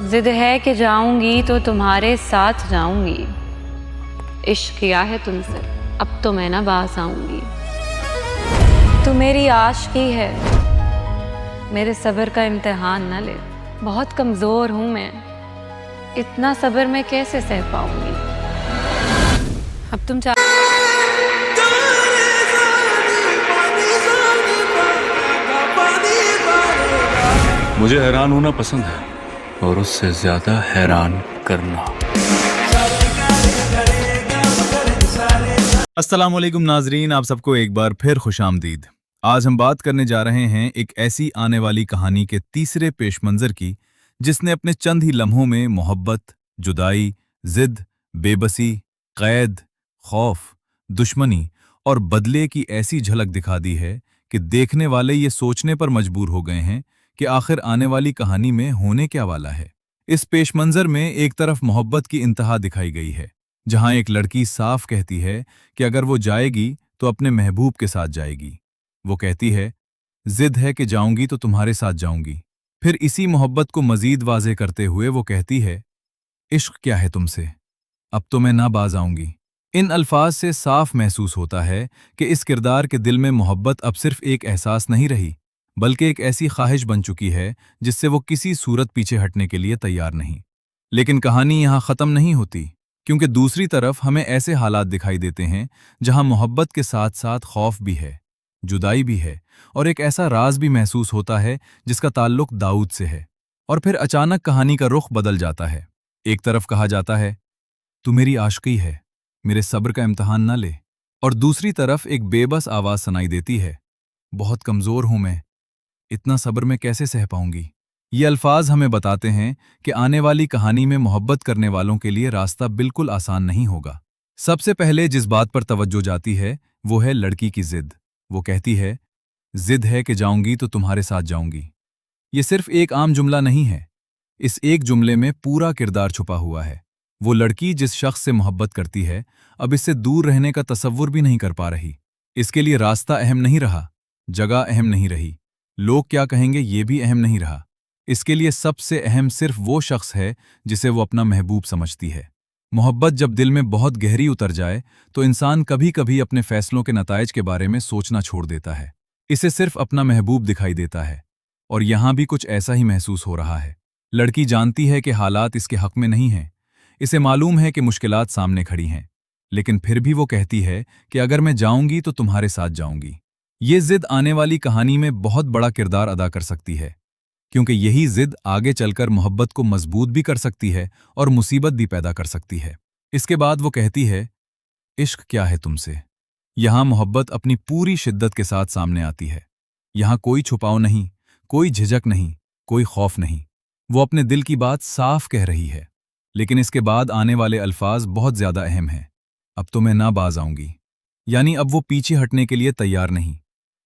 जिद है कि जाऊंगी तो तुम्हारे साथ जाऊंगी। इश्क किया है तुमसे, अब तो मैं ना बाज आऊंगी। तू मेरी आशिकी है, मेरे सब्र का इम्तिहान न ले। बहुत कमज़ोर हूँ मैं, इतना सब्र मैं कैसे सह पाऊंगी। अब तुम मुझे हैरान होना पसंद है और उससे ज्यादा हैरान करना। अस्सलाम वालेकुम नाजरीन, आप सबको एक बार फिर खुशामदीद। आज हम बात करने जा रहे हैं एक ऐसी आने वाली कहानी के तीसरे पेश मंजर की जिसने अपने चंद ही लम्हों में मोहब्बत, जुदाई, जिद, बेबसी, कैद, खौफ, दुश्मनी और बदले की ऐसी झलक दिखा दी है कि देखने वाले ये सोचने पर मजबूर हो गए हैं कि आखिर आने वाली कहानी में होने क्या वाला है। इस पेश मंजर में एक तरफ मोहब्बत की इंतहा दिखाई गई है, जहां एक लड़की साफ कहती है कि अगर वो जाएगी तो अपने महबूब के साथ जाएगी। वो कहती है, जिद है कि जाऊंगी तो तुम्हारे साथ जाऊंगी। फिर इसी मोहब्बत को मजीद वाज़े करते हुए वो कहती है, इश्क क्या है तुमसे, अब तो मैं ना बाज आऊंगी। इन अल्फाज से साफ महसूस होता है कि इस किरदार के दिल में मोहब्बत अब सिर्फ एक एहसास नहीं रही, बल्कि एक ऐसी ख्वाहिश बन चुकी है जिससे वो किसी सूरत पीछे हटने के लिए तैयार नहीं। लेकिन कहानी यहाँ ख़त्म नहीं होती, क्योंकि दूसरी तरफ हमें ऐसे हालात दिखाई देते हैं जहाँ मोहब्बत के साथ साथ खौफ भी है, जुदाई भी है और एक ऐसा राज भी महसूस होता है जिसका ताल्लुक दाऊद से है। और फिर अचानक कहानी का रुख बदल जाता है। एक तरफ कहा जाता है, तू मेरी आशिकी है, मेरे सब्र का इम्तिहान न ले, और दूसरी तरफ एक बेबस आवाज़ सुनाई देती है, बहुत कमज़ोर हूं मैं, इतना सब्र मैं कैसे सह पाऊंगी। ये अल्फाज हमें बताते हैं कि आने वाली कहानी में मोहब्बत करने वालों के लिए रास्ता बिल्कुल आसान नहीं होगा। सबसे पहले जिस बात पर तवज्जो जाती है वो है लड़की की जिद। वो कहती है, जिद है कि जाऊंगी तो तुम्हारे साथ जाऊंगी। ये सिर्फ एक आम जुमला नहीं है, इस एक जुमले में पूरा किरदार छुपा हुआ है। वो लड़की जिस शख्स से मोहब्बत करती है अब इससे दूर रहने का तसव्वुर भी नहीं कर पा रही। इसके लिए रास्ता अहम नहीं रहा, जगह अहम नहीं रही, लोग क्या कहेंगे ये भी अहम नहीं रहा। इसके लिए सबसे अहम सिर्फ वो शख्स है जिसे वो अपना महबूब समझती है। मोहब्बत जब दिल में बहुत गहरी उतर जाए तो इंसान कभी कभी अपने फैसलों के नताइज के बारे में सोचना छोड़ देता है। इसे सिर्फ अपना महबूब दिखाई देता है, और यहां भी कुछ ऐसा ही महसूस हो रहा है। लड़की जानती है कि हालात इसके हक में नहीं हैं, इसे मालूम है कि मुश्किलात सामने खड़ी हैं, लेकिन फिर भी वो कहती है कि अगर मैं जाऊंगी तो तुम्हारे साथ जाऊंगी। ये जिद आने वाली कहानी में बहुत बड़ा किरदार अदा कर सकती है, क्योंकि यही जिद आगे चलकर मोहब्बत को मजबूत भी कर सकती है और मुसीबत भी पैदा कर सकती है। इसके बाद वो कहती है, इश्क क्या है तुमसे। यहां मोहब्बत अपनी पूरी शिद्दत के साथ सामने आती है। यहां कोई छुपाव नहीं, कोई झिझक नहीं, कोई खौफ नहीं। वो अपने दिल की बात साफ कह रही है। लेकिन इसके बाद आने वाले अल्फाज बहुत ज्यादा अहम हैं। अब तो मैं ना बाज आऊंगी, यानी अब वो पीछे हटने के लिए तैयार नहीं।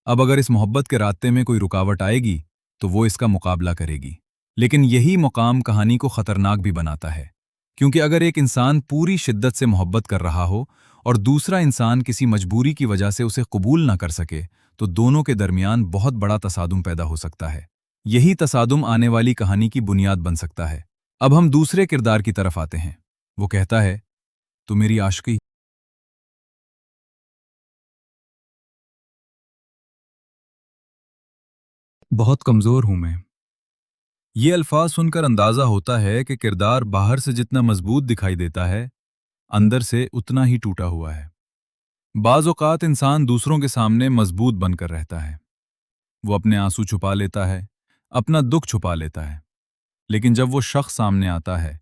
अब अगर इस मोहब्बत के रास्ते में कोई रुकावट आएगी तो वो इसका मुकाबला करेगी। लेकिन यही मुकाम कहानी को खतरनाक भी बनाता है, क्योंकि अगर एक इंसान पूरी शिद्दत से मोहब्बत कर रहा हो और दूसरा इंसान किसी मजबूरी की वजह से उसे कबूल ना कर सके तो दोनों के दरमियान बहुत बड़ा तसादुम पैदा हो सकता है। यही तसादुम आने वाली कहानी की बुनियाद बन सकता है। अब हम दूसरे किरदार की तरफ आते हैं। वो कहता है, तू मेरी आशिकी बहुत कमजोर हूं मैं। ये अल्फाज सुनकर अंदाजा होता है कि किरदार बाहर से जितना मजबूत दिखाई देता है, अंदर से उतना ही टूटा हुआ है। बाज़ औक़ात इंसान दूसरों के सामने मजबूत बनकर रहता है। वो अपने आंसू छुपा लेता है, अपना दुख छुपा लेता है, लेकिन जब वो शख्स सामने आता है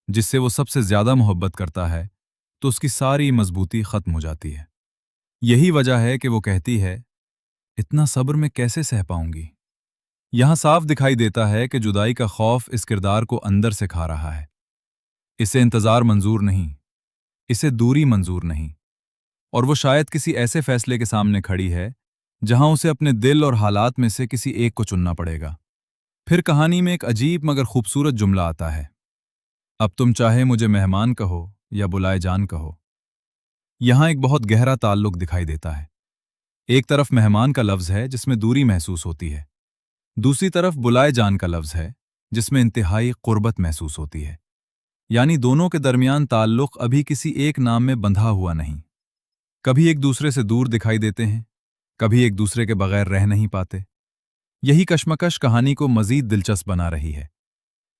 जिससे वो सबसे ज्यादा मोहब्बत करता है तो उसकी सारी मजबूती खत्म हो जाती है। यही वजह है कि वो कहती है, इतना सब्र मैं कैसे सह पाऊंगी। यहां साफ दिखाई देता है कि जुदाई का खौफ इस किरदार को अंदर से खा रहा है। इसे इंतजार मंजूर नहीं, इसे दूरी मंजूर नहीं, और वो शायद किसी ऐसे फैसले के सामने खड़ी है जहां उसे अपने दिल और हालात में से किसी एक को चुनना पड़ेगा। फिर कहानी में एक अजीब मगर खूबसूरत जुमला आता है, अब तुम चाहे मुझे मेहमान कहो या बुलाए जान कहो। यहां एक बहुत गहरा ताल्लुक दिखाई देता है। एक तरफ मेहमान का लफ्ज है जिसमें दूरी महसूस होती है, दूसरी तरफ बुलाए जान का लफ्ज है जिसमें इंतहाई कुर्बत महसूस होती है। यानी दोनों के दरमियान ताल्लुक अभी किसी एक नाम में बंधा हुआ नहीं। कभी एक दूसरे से दूर दिखाई देते हैं, कभी एक दूसरे के बगैर रह नहीं पाते। यही कश्मकश कहानी को मजीद दिलचस्प बना रही है।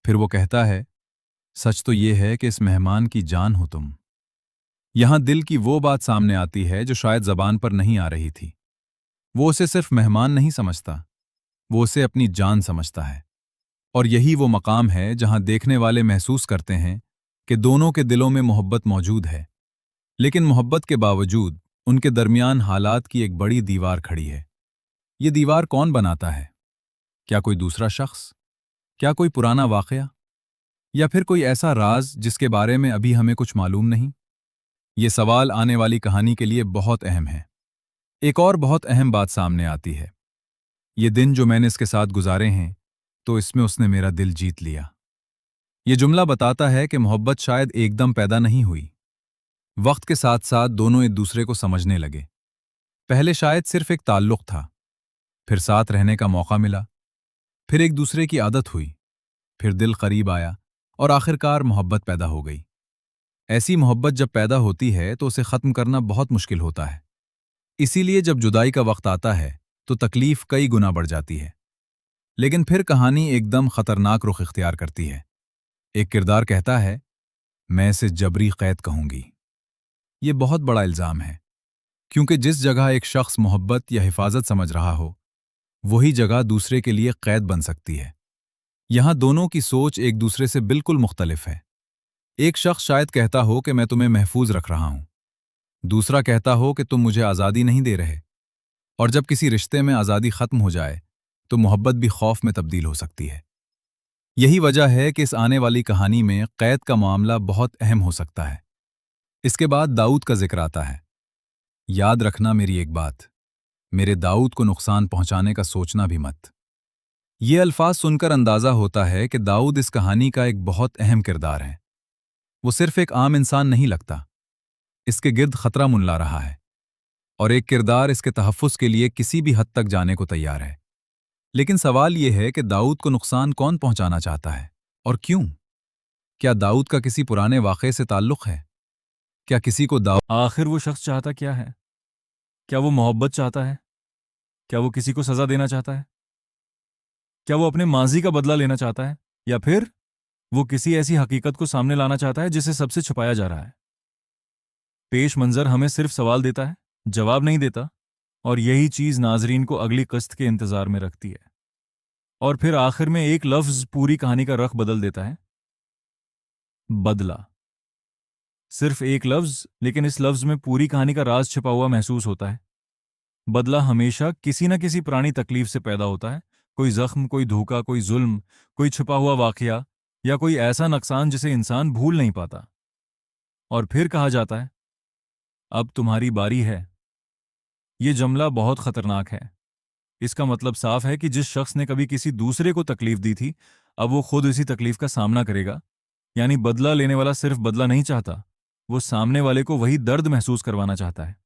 फिर वो कहता है, सच तो ये है कि इस मेहमान की जान हो तुम। यहां दिल की वो बात सामने आती है जो शायद जबान पर नहीं आ रही थी। वो उसे सिर्फ मेहमान नहीं समझता, वो उसे अपनी जान समझता है। और यही वो मकाम है जहां देखने वाले महसूस करते हैं कि दोनों के दिलों में मोहब्बत मौजूद है, लेकिन मोहब्बत के बावजूद उनके दरमियान हालात की एक बड़ी दीवार खड़ी है। ये दीवार कौन बनाता है? क्या कोई दूसरा शख्स? क्या कोई पुराना वाकया? या फिर कोई ऐसा राज जिसके बारे में अभी हमें कुछ मालूम नहीं? ये सवाल आने वाली कहानी के लिए बहुत अहम है। एक और बहुत अहम बात सामने आती है। ये दिन जो मैंने इसके साथ गुजारे हैं, तो इसमें उसने मेरा दिल जीत लिया। ये जुमला बताता है कि मोहब्बत शायद एकदम पैदा नहीं हुई। वक्त के साथ साथ दोनों एक दूसरे को समझने लगे। पहले शायद सिर्फ एक ताल्लुक था, फिर साथ रहने का मौका मिला, फिर एक दूसरे की आदत हुई, फिर दिल करीब आया और आखिरकार मोहब्बत पैदा हो गई। ऐसी मोहब्बत जब पैदा होती है तो उसे ख़त्म करना बहुत मुश्किल होता है। इसीलिए जब जुदाई का वक्त आता है तो तकलीफ कई गुना बढ़ जाती है। लेकिन फिर कहानी एकदम खतरनाक रुख इख्तियार करती है। एक किरदार कहता है, मैं इसे जबरी कैद कहूंगी। ये बहुत बड़ा इल्ज़ाम है, क्योंकि जिस जगह एक शख्स मोहब्बत या हिफाजत समझ रहा हो, वही जगह दूसरे के लिए कैद बन सकती है। यहां दोनों की सोच एक दूसरे से बिल्कुल मुख्तलिफ है। एक शख्स शायद कहता हो कि मैं तुम्हें महफूज रख रहा हूं, दूसरा कहता हो कि तुम मुझे आज़ादी नहीं दे रहे। और जब किसी रिश्ते में आज़ादी खत्म हो जाए तो मोहब्बत भी खौफ में तब्दील हो सकती है। यही वजह है कि इस आने वाली कहानी में कैद का मामला बहुत अहम हो सकता है। इसके बाद दाऊद का जिक्र आता है। याद रखना मेरी एक बात, मेरे दाऊद को नुकसान पहुंचाने का सोचना भी मत। ये अल्फाज सुनकर अंदाजा होता है कि दाऊद इस कहानी का एक बहुत अहम किरदार है। वो सिर्फ एक आम इंसान नहीं लगता, इसके गिर्द खतरा मुंडला रहा है, और एक किरदार इसके तहफ़्फ़ुज़ के लिए किसी भी हद तक जाने को तैयार है। लेकिन सवाल यह है कि दाऊद को नुकसान कौन पहुंचाना चाहता है और क्यों? क्या दाऊद का किसी पुराने वाक़े से ताल्लुक़ है? क्या किसी को दाऊद आखिर वो शख्स चाहता क्या है? क्या वो मोहब्बत चाहता है? क्या वो किसी को सजा देना चाहता है? क्या वो अपने माजी का बदला लेना चाहता है? या फिर वो किसी ऐसी हकीकत को सामने लाना चाहता है जिसे सबसे छुपाया जा रहा है? पेश मंजर हमें सिर्फ सवाल देता है, जवाब नहीं देता, और यही चीज नाजरीन को अगली किस्त के इंतजार में रखती है। और फिर आखिर में एक लफ्ज पूरी कहानी का रख बदल देता है, बदला। सिर्फ एक लफ्ज, लेकिन इस लफ्ज में पूरी कहानी का राज छिपा हुआ महसूस होता है। बदला हमेशा किसी न किसी पुरानी तकलीफ से पैदा होता है। कोई जख्म, कोई धोखा, कोई जुल्म, कोई छुपा हुआ वाकया, या कोई ऐसा नुकसान जिसे इंसान भूल नहीं पाता। और फिर कहा जाता है, अब तुम्हारी बारी है। ये जुमला बहुत खतरनाक है। इसका मतलब साफ है कि जिस शख्स ने कभी किसी दूसरे को तकलीफ दी थी, अब वो खुद इसी तकलीफ का सामना करेगा। यानी बदला लेने वाला सिर्फ बदला नहीं चाहता, वो सामने वाले को वही दर्द महसूस करवाना चाहता है।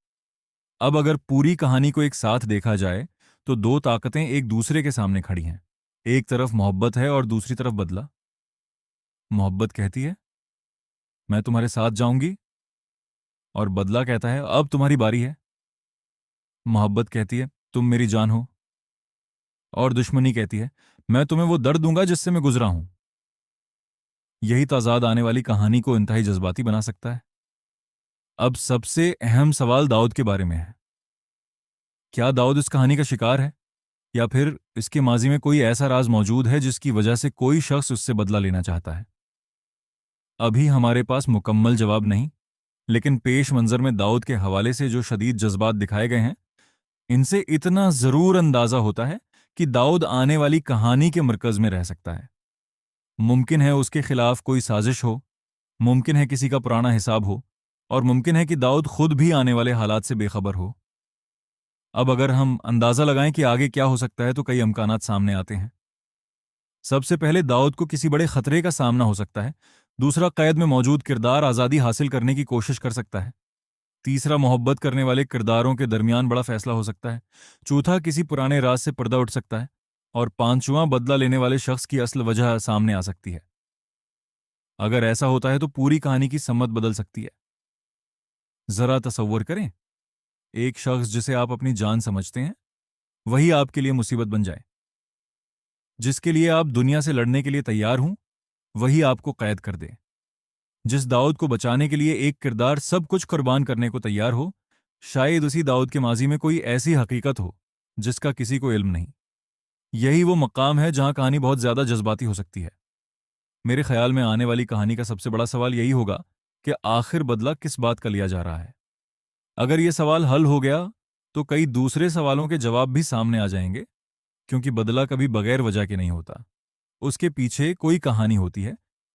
अब अगर पूरी कहानी को एक साथ देखा जाए तो दो ताकतें एक दूसरे के सामने खड़ी हैं। एक तरफ मोहब्बत है और दूसरी तरफ बदला। मोहब्बत कहती है, मैं तुम्हारे साथ जाऊंगी, और बदला कहता है, अब तुम्हारी बारी है। मोहब्बत कहती है, तुम मेरी जान हो, और दुश्मनी कहती है, मैं तुम्हें वो दर्द दूंगा जिससे मैं गुजरा हूं। यही ताजाद आने वाली कहानी को इंतहाई जज्बाती बना सकता है। अब सबसे अहम सवाल दाऊद के बारे में है। क्या दाऊद इस कहानी का शिकार है, या फिर इसके माजी में कोई ऐसा राज मौजूद है जिसकी वजह से कोई शख्स उससे बदला लेना चाहता है? अभी हमारे पास मुकम्मल जवाब नहीं, लेकिन पेश मंजर में दाऊद के हवाले से जो शदीद जज्बात दिखाए गए हैं, इनसे इतना जरूर अंदाजा होता है कि दाऊद आने वाली कहानी के मरकज में रह सकता है। मुमकिन है उसके खिलाफ कोई साजिश हो, मुमकिन है किसी का पुराना हिसाब हो, और मुमकिन है कि दाऊद खुद भी आने वाले हालात से बेखबर हो। अब अगर हम अंदाजा लगाएं कि आगे क्या हो सकता है, तो कई इम्कानात सामने आते हैं। सबसे पहले दाऊद को किसी बड़े खतरे का सामना हो सकता है। दूसरा, कैद में मौजूद किरदार आज़ादी हासिल करने की कोशिश कर सकता है। तीसरा, मोहब्बत करने वाले किरदारों के दरमियान बड़ा फैसला हो सकता है। चौथा, किसी पुराने राज से पर्दा उठ सकता है। اور پانچواں بدلہ لینے والے شخص کی اصل وجہ سامنے آ سکتی ہے۔ اگر ایسا ہوتا ہے تو پوری کہانی کی سمت بدل سکتی ہے۔ ذرا تصور کریں، ایک شخص جسے آپ اپنی جان سمجھتے ہیں وہی آپ کے لیے مصیبت بن جائے۔ جس کے لیے آپ دنیا سے لڑنے کے لیے تیار ہوں وہی آپ کو قید کر دے۔ جس داؤد کو بچانے کے لیے ایک کردار سب کچھ قربان کرنے کو تیار ہو، شاید اسی داؤد کے ماضی میں کوئی ایسی حقیقت ہو جس کا کسی کو علم نہیں۔ یہی وہ مقام ہے جہاں کہانی بہت زیادہ جذباتی ہو سکتی ہے۔ میرے خیال میں آنے والی کہانی کا سب سے بڑا سوال یہی ہوگا کہ آخر بدلہ کس بات کا لیا جا رہا ہے۔ اگر یہ سوال حل ہو گیا تو کئی دوسرے سوالوں کے جواب بھی سامنے آ جائیں گے، کیونکہ بدلہ کبھی بغیر وجہ کے نہیں ہوتا۔ اس کے پیچھے کوئی کہانی ہوتی ہے،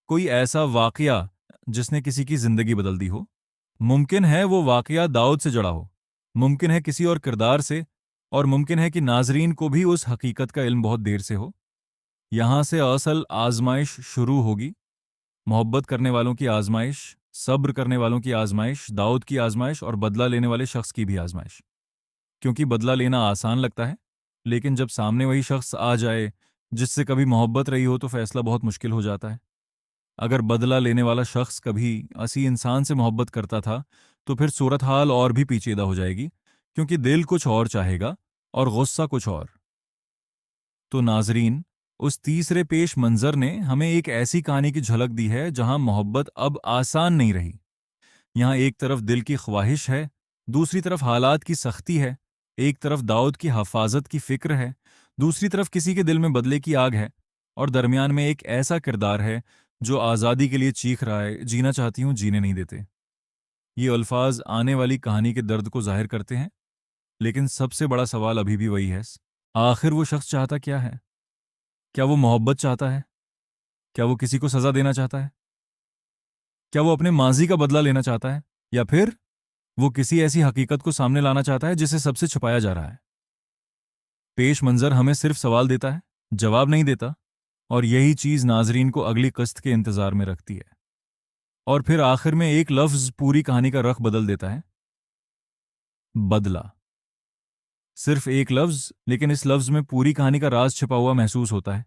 کوئی ایسا واقعہ جس نے کسی کی زندگی بدل دی ہو۔ ممکن ہے وہ واقعہ داؤد سے جڑا ہو، ممکن ہے کسی اور کردار سے، اور ممکن ہے کہ ناظرین کو بھی اس حقیقت کا علم بہت دیر سے ہو۔ یہاں سے اصل آزمائش شروع ہوگی، محبت کرنے والوں کی آزمائش، صبر کرنے والوں کی آزمائش، داؤد کی آزمائش اور بدلہ لینے والے شخص کی بھی آزمائش۔ کیونکہ بدلہ لینا آسان لگتا ہے، لیکن جب سامنے وہی شخص آ جائے جس سے کبھی محبت رہی ہو تو فیصلہ بہت مشکل ہو جاتا ہے۔ اگر بدلہ لینے والا شخص کبھی اسی انسان سے محبت کرتا تھا تو پھر صورتحال اور بھی پیچیدہ ہو جائے گی، کیونکہ دل کچھ اور چاہے گا اور غصہ کچھ اور۔ تو ناظرین، اس تیسرے پیش منظر نے ہمیں ایک ایسی کہانی کی جھلک دی ہے جہاں محبت اب آسان نہیں رہی۔ یہاں ایک طرف دل کی خواہش ہے، دوسری طرف حالات کی سختی ہے، ایک طرف داؤد کی حفاظت کی فکر ہے، دوسری طرف کسی کے دل میں بدلے کی آگ ہے، اور درمیان میں ایک ایسا کردار ہے جو آزادی کے لیے چیخ رہا ہے، جینا چاہتی ہوں جینے نہیں دیتے۔ یہ الفاظ آنے والی کہانی کے درد کو ظاہر کرتے ہیں، لیکن سب سے بڑا سوال ابھی بھی وہی ہے، آخر وہ شخص چاہتا کیا ہے؟ کیا وہ محبت چاہتا ہے؟ کیا وہ کسی کو سزا دینا چاہتا ہے؟ کیا وہ اپنے ماضی کا بدلہ لینا چاہتا ہے؟ یا پھر وہ کسی ایسی حقیقت کو سامنے لانا چاہتا ہے جسے سب سے چھپایا جا رہا ہے؟ پیش منظر ہمیں صرف سوال دیتا ہے، جواب نہیں دیتا، اور یہی چیز ناظرین کو اگلی قسط کے انتظار میں رکھتی ہے۔ اور پھر آخر میں ایک لفظ پوری کہانی کا رخ بدل دیتا ہے، بدلہ۔ صرف ایک لفظ، لیکن اس لفظ میں پوری کہانی کا راز چھپا ہوا محسوس ہوتا ہے۔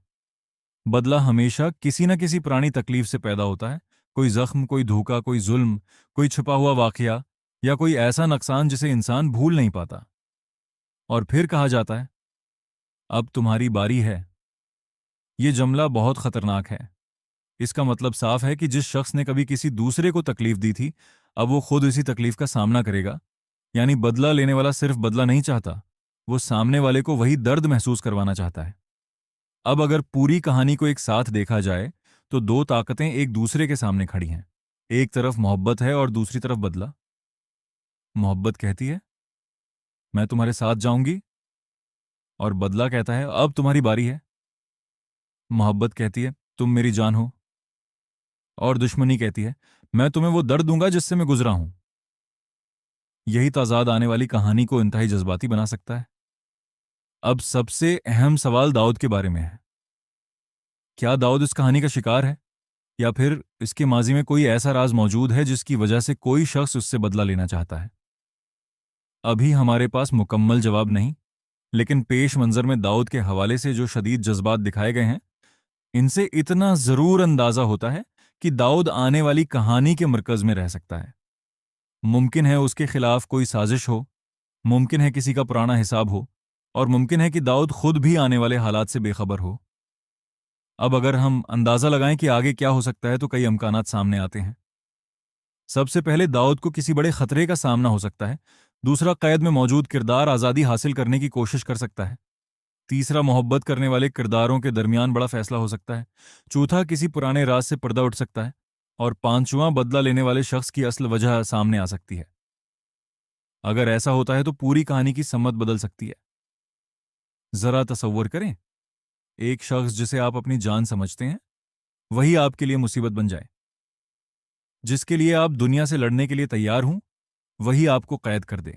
بدلہ ہمیشہ کسی نہ کسی پرانی تکلیف سے پیدا ہوتا ہے، کوئی زخم، کوئی دھوکہ، کوئی ظلم، کوئی چھپا ہوا واقعہ، یا کوئی ایسا نقصان جسے انسان بھول نہیں پاتا۔ اور پھر کہا جاتا ہے، اب تمہاری باری ہے۔ یہ جملہ بہت خطرناک ہے۔ اس کا مطلب صاف ہے کہ جس شخص نے کبھی کسی دوسرے کو تکلیف دی تھی، اب وہ خود اسی تکلیف کا سامنا کرے گا۔ یعنی بدلہ لینے والا صرف بدلہ نہیں چاہتا، وہ سامنے والے کو وہی درد محسوس کروانا چاہتا ہے۔ اب اگر پوری کہانی کو ایک ساتھ دیکھا جائے تو دو طاقتیں ایک دوسرے کے سامنے کھڑی ہیں۔ ایک طرف محبت ہے اور دوسری طرف بدلہ۔ محبت کہتی ہے، میں تمہارے ساتھ جاؤں گی، اور بدلہ کہتا ہے، اب تمہاری باری ہے۔ محبت کہتی ہے، تم میری جان ہو، اور دشمنی کہتی ہے، میں تمہیں وہ درد دوں گا جس سے میں گزرا ہوں۔ یہی تضاد آنے والی کہانی کو انتہائی جذباتی بنا سکتا ہے۔ اب سب سے اہم سوال داؤد کے بارے میں ہے۔ کیا داؤد اس کہانی کا شکار ہے، یا پھر اس کے ماضی میں کوئی ایسا راز موجود ہے جس کی وجہ سے کوئی شخص اس سے بدلہ لینا چاہتا ہے؟ ابھی ہمارے پاس مکمل جواب نہیں، لیکن پیش منظر میں داؤد کے حوالے سے جو شدید جذبات دکھائے گئے ہیں، ان سے اتنا ضرور اندازہ ہوتا ہے کہ داؤد آنے والی کہانی کے مرکز میں رہ سکتا ہے۔ ممکن ہے اس کے خلاف کوئی سازش ہو، ممکن ہے کسی کا پرانا حساب ہو، اور ممکن ہے کہ داؤد خود بھی آنے والے حالات سے بے خبر ہو۔ اب اگر ہم اندازہ لگائیں کہ آگے کیا ہو سکتا ہے تو کئی امکانات سامنے آتے ہیں۔ سب سے پہلے داؤد کو کسی بڑے خطرے کا سامنا ہو سکتا ہے۔ دوسرا، قید میں موجود کردار آزادی حاصل کرنے کی کوشش کر سکتا ہے۔ تیسرا، محبت کرنے والے کرداروں کے درمیان بڑا فیصلہ ہو سکتا ہے۔ چوتھا، کسی پرانے راز سے پردہ اٹھ سکتا ہے۔ اور پانچواں، بدلہ لینے والے شخص کی اصل وجہ سامنے آ سکتی ہے۔ اگر ایسا ہوتا ہے تو پوری کہانی کی سمت بدل سکتی ہے۔ ذرا تصور کریں، ایک شخص جسے آپ اپنی جان سمجھتے ہیں وہی آپ کے لیے مصیبت بن جائے۔ جس کے لیے آپ دنیا سے لڑنے کے لیے تیار ہوں وہی آپ کو قید کر دے۔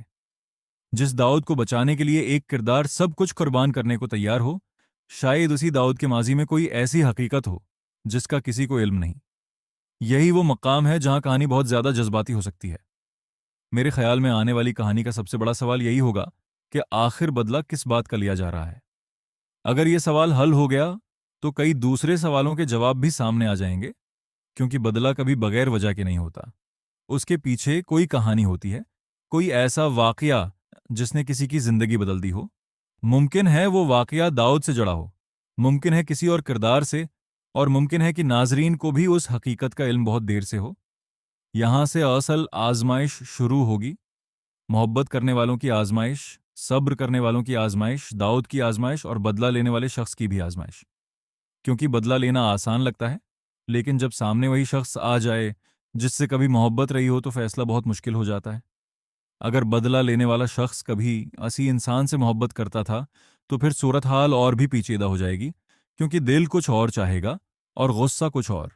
جس داؤد کو بچانے کے لیے ایک کردار سب کچھ قربان کرنے کو تیار ہو، شاید اسی داؤد کے ماضی میں کوئی ایسی حقیقت ہو جس کا کسی کو علم نہیں۔ یہی وہ مقام ہے جہاں کہانی بہت زیادہ جذباتی ہو سکتی ہے۔ میرے خیال میں آنے والی کہانی کا سب سے بڑا سوال یہی ہوگا کہ آخر بدلہ کس بات کا لیا جا رہا ہے۔ अगर ये सवाल हल हो गया तो कई दूसरे सवालों के जवाब भी सामने आ जाएंगे, क्योंकि बदला कभी बगैर वजह के नहीं होता। उसके पीछे कोई कहानी होती है, कोई ऐसा वाकया जिसने किसी की जिंदगी बदल दी हो। मुमकिन है वो वाकया दाऊद से जुड़ा हो, मुमकिन है किसी और किरदार से, और मुमकिन है कि नाजरीन को भी उस हकीकत का इल्म बहुत देर से हो। यहां से असल आजमाइश शुरू होगी, मोहब्बत करने वालों की आजमाइश, सब्र करने वालों की आजमाइश, दाऊद की आजमाइश और बदला लेने वाले शख्स की भी आजमाइश। क्योंकि बदला लेना आसान लगता है, लेकिन जब सामने वही शख्स आ जाए जिससे कभी मोहब्बत रही हो तो फैसला बहुत मुश्किल हो जाता है। अगर बदला लेने वाला शख्स कभी असी इंसान से मोहब्बत करता था तो फिर सूरत हाल और भी पेचीदा हो जाएगी, क्योंकि दिल कुछ और चाहेगा और गुस्सा कुछ और।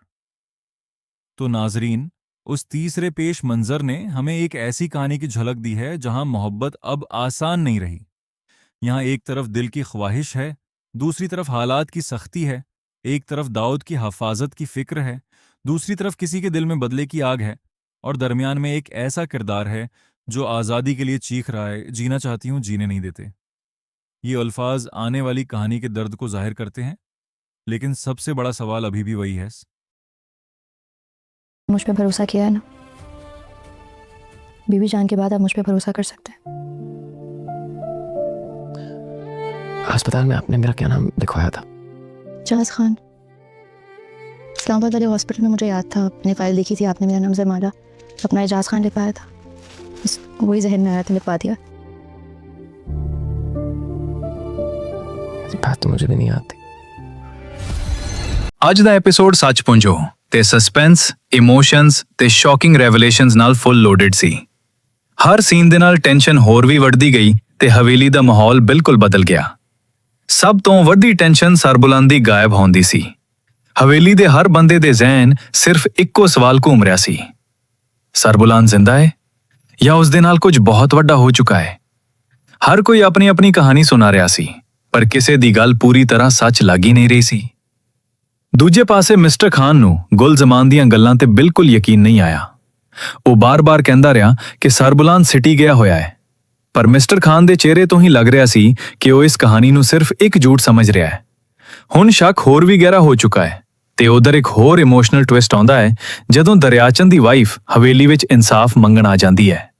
तो नाजरीन, उस तीसरे पेश मंजर ने हमें एक ऐसी कहानी की झलक दी है जहां मोहब्बत अब आसान नहीं रही। यहां एक तरफ दिल की ख्वाहिश है, दूसरी तरफ हालात की सख्ती है, एक तरफ दाऊद की हफाजत की फिक्र है, दूसरी तरफ किसी के दिल में बदले की आग है, और दरमियान में एक ऐसा किरदार है जो आज़ादी के लिए चीख रहा है, जीना चाहती हूं, जीने नहीं देते। ये अल्फाज आने वाली कहानी के दर्द को जाहिर करते हैं, लेकिन सबसे बड़ा सवाल अभी भी वही है। मुझ पे भरोसा किया है ना, बीबी जान के बाद आप मुझ पे भरोसा कर सकते हैं। अस्पताल में आपने मेरा क्या नाम लिखवाया था? जाज खान। इस्लामाबाद वाले हॉस्पिटल में मुझे याद था, मैंने फाइल देखी थी, आपने मेरा नाम जरमाला अपना एजाज खान लिखवाया था, बस वही जहन में आया था, लिखवा दिया। बात तो मुझे भी नहीं आती। ਅੱਜ ਦਾ ਐਪੀਸੋਡ ਸੱਚ ਪੁੰਜੋ ਤੇ ਸਸਪੈਂਸ, ਇਮੋਸ਼ਨਸ ਤੇ ਸ਼ੌਕਿੰਗ ਰੈਵਲੇਸ਼ਨਸ ਨਾਲ ਫੁੱਲ ਲੋਡਡ ਸੀ। ਹਰ ਸੀਨ ਦੇ ਨਾਲ ਟੈਨਸ਼ਨ ਹੋਰ ਵੀ ਵੱਧਦੀ ਗਈ ਤੇ ਹਵੇਲੀ ਦਾ ਮਾਹੌਲ ਬਿਲਕੁਲ ਬਦਲ ਗਿਆ। ਸਭ ਤੋਂ ਵੱਡੀ ਟੈਨਸ਼ਨ ਸਰਬੁਲੰਦ ਦੀ ਗਾਇਬ ਹੋਣ ਦੀ ਸੀ। ਹਵੇਲੀ ਦੇ ਹਰ ਬੰਦੇ ਦੇ ਜ਼ਿਹਨ ਸਿਰਫ ਇੱਕੋ ਸਵਾਲ ਘੂਮ ਰਿਹਾ ਸੀ, ਸਰਬੁਲੰਦ ਜ਼ਿੰਦਾ ਹੈ ਜਾਂ ਉਸ ਦੇ ਨਾਲ ਕੁਝ ਬਹੁਤ ਵੱਡਾ ਹੋ ਚੁੱਕਾ ਹੈ। ਹਰ ਕੋਈ ਆਪਣੀ ਆਪਣੀ ਕਹਾਣੀ ਸੁਣਾ ਰਿਹਾ ਸੀ, ਪਰ ਕਿਸੇ ਦੀ ਗੱਲ ਪੂਰੀ ਤਰ੍ਹਾਂ ਸੱਚ ਲੱਗ ਹੀ ਨਹੀਂ ਰਹੀ ਸੀ। ਦੂਜੇ ਪਾਸੇ ਮਿਸਟਰ ਖਾਨ ਨੂੰ ਗੁਲਜ਼ਮਾਨ ਦੀਆਂ ਗੱਲਾਂ ਤੇ ਬਿਲਕੁਲ ਯਕੀਨ ਨਹੀਂ ਆਇਆ। ਉਹ ਬਾਰ-ਬਾਰ ਕਹਿੰਦਾ ਰਿਹਾ ਕਿ ਸਰਬੁਲੰਦ ਸਿਟੀ ਗਿਆ ਹੋਇਆ ਹੈ, ਪਰ ਮਿਸਟਰ ਖਾਨ ਦੇ ਚਿਹਰੇ ਤੋਂ ਹੀ ਲੱਗ ਰਿਹਾ ਸੀ ਕਿ ਉਹ ਇਸ ਕਹਾਣੀ ਨੂੰ ਸਿਰਫ ਇੱਕ ਝੂਠ ਸਮਝ ਰਿਹਾ ਹੈ। ਹੁਣ ਸ਼ੱਕ ਹੋਰ ਵੀ ਗਹਿਰਾ ਹੋ ਚੁੱਕਾ ਹੈ ਤੇ ਉਧਰ ਇੱਕ ਹੋਰ ਇਮੋਸ਼ਨਲ ਟਵਿਸਟ ਆਉਂਦਾ ਹੈ ਜਦੋਂ ਦਰਿਆਚੰਦ ਦੀ ਵਾਈਫ ਹਵੇਲੀ ਵਿੱਚ ਇਨਸਾਫ ਮੰਗਣ ਆ ਜਾਂਦੀ ਹੈ।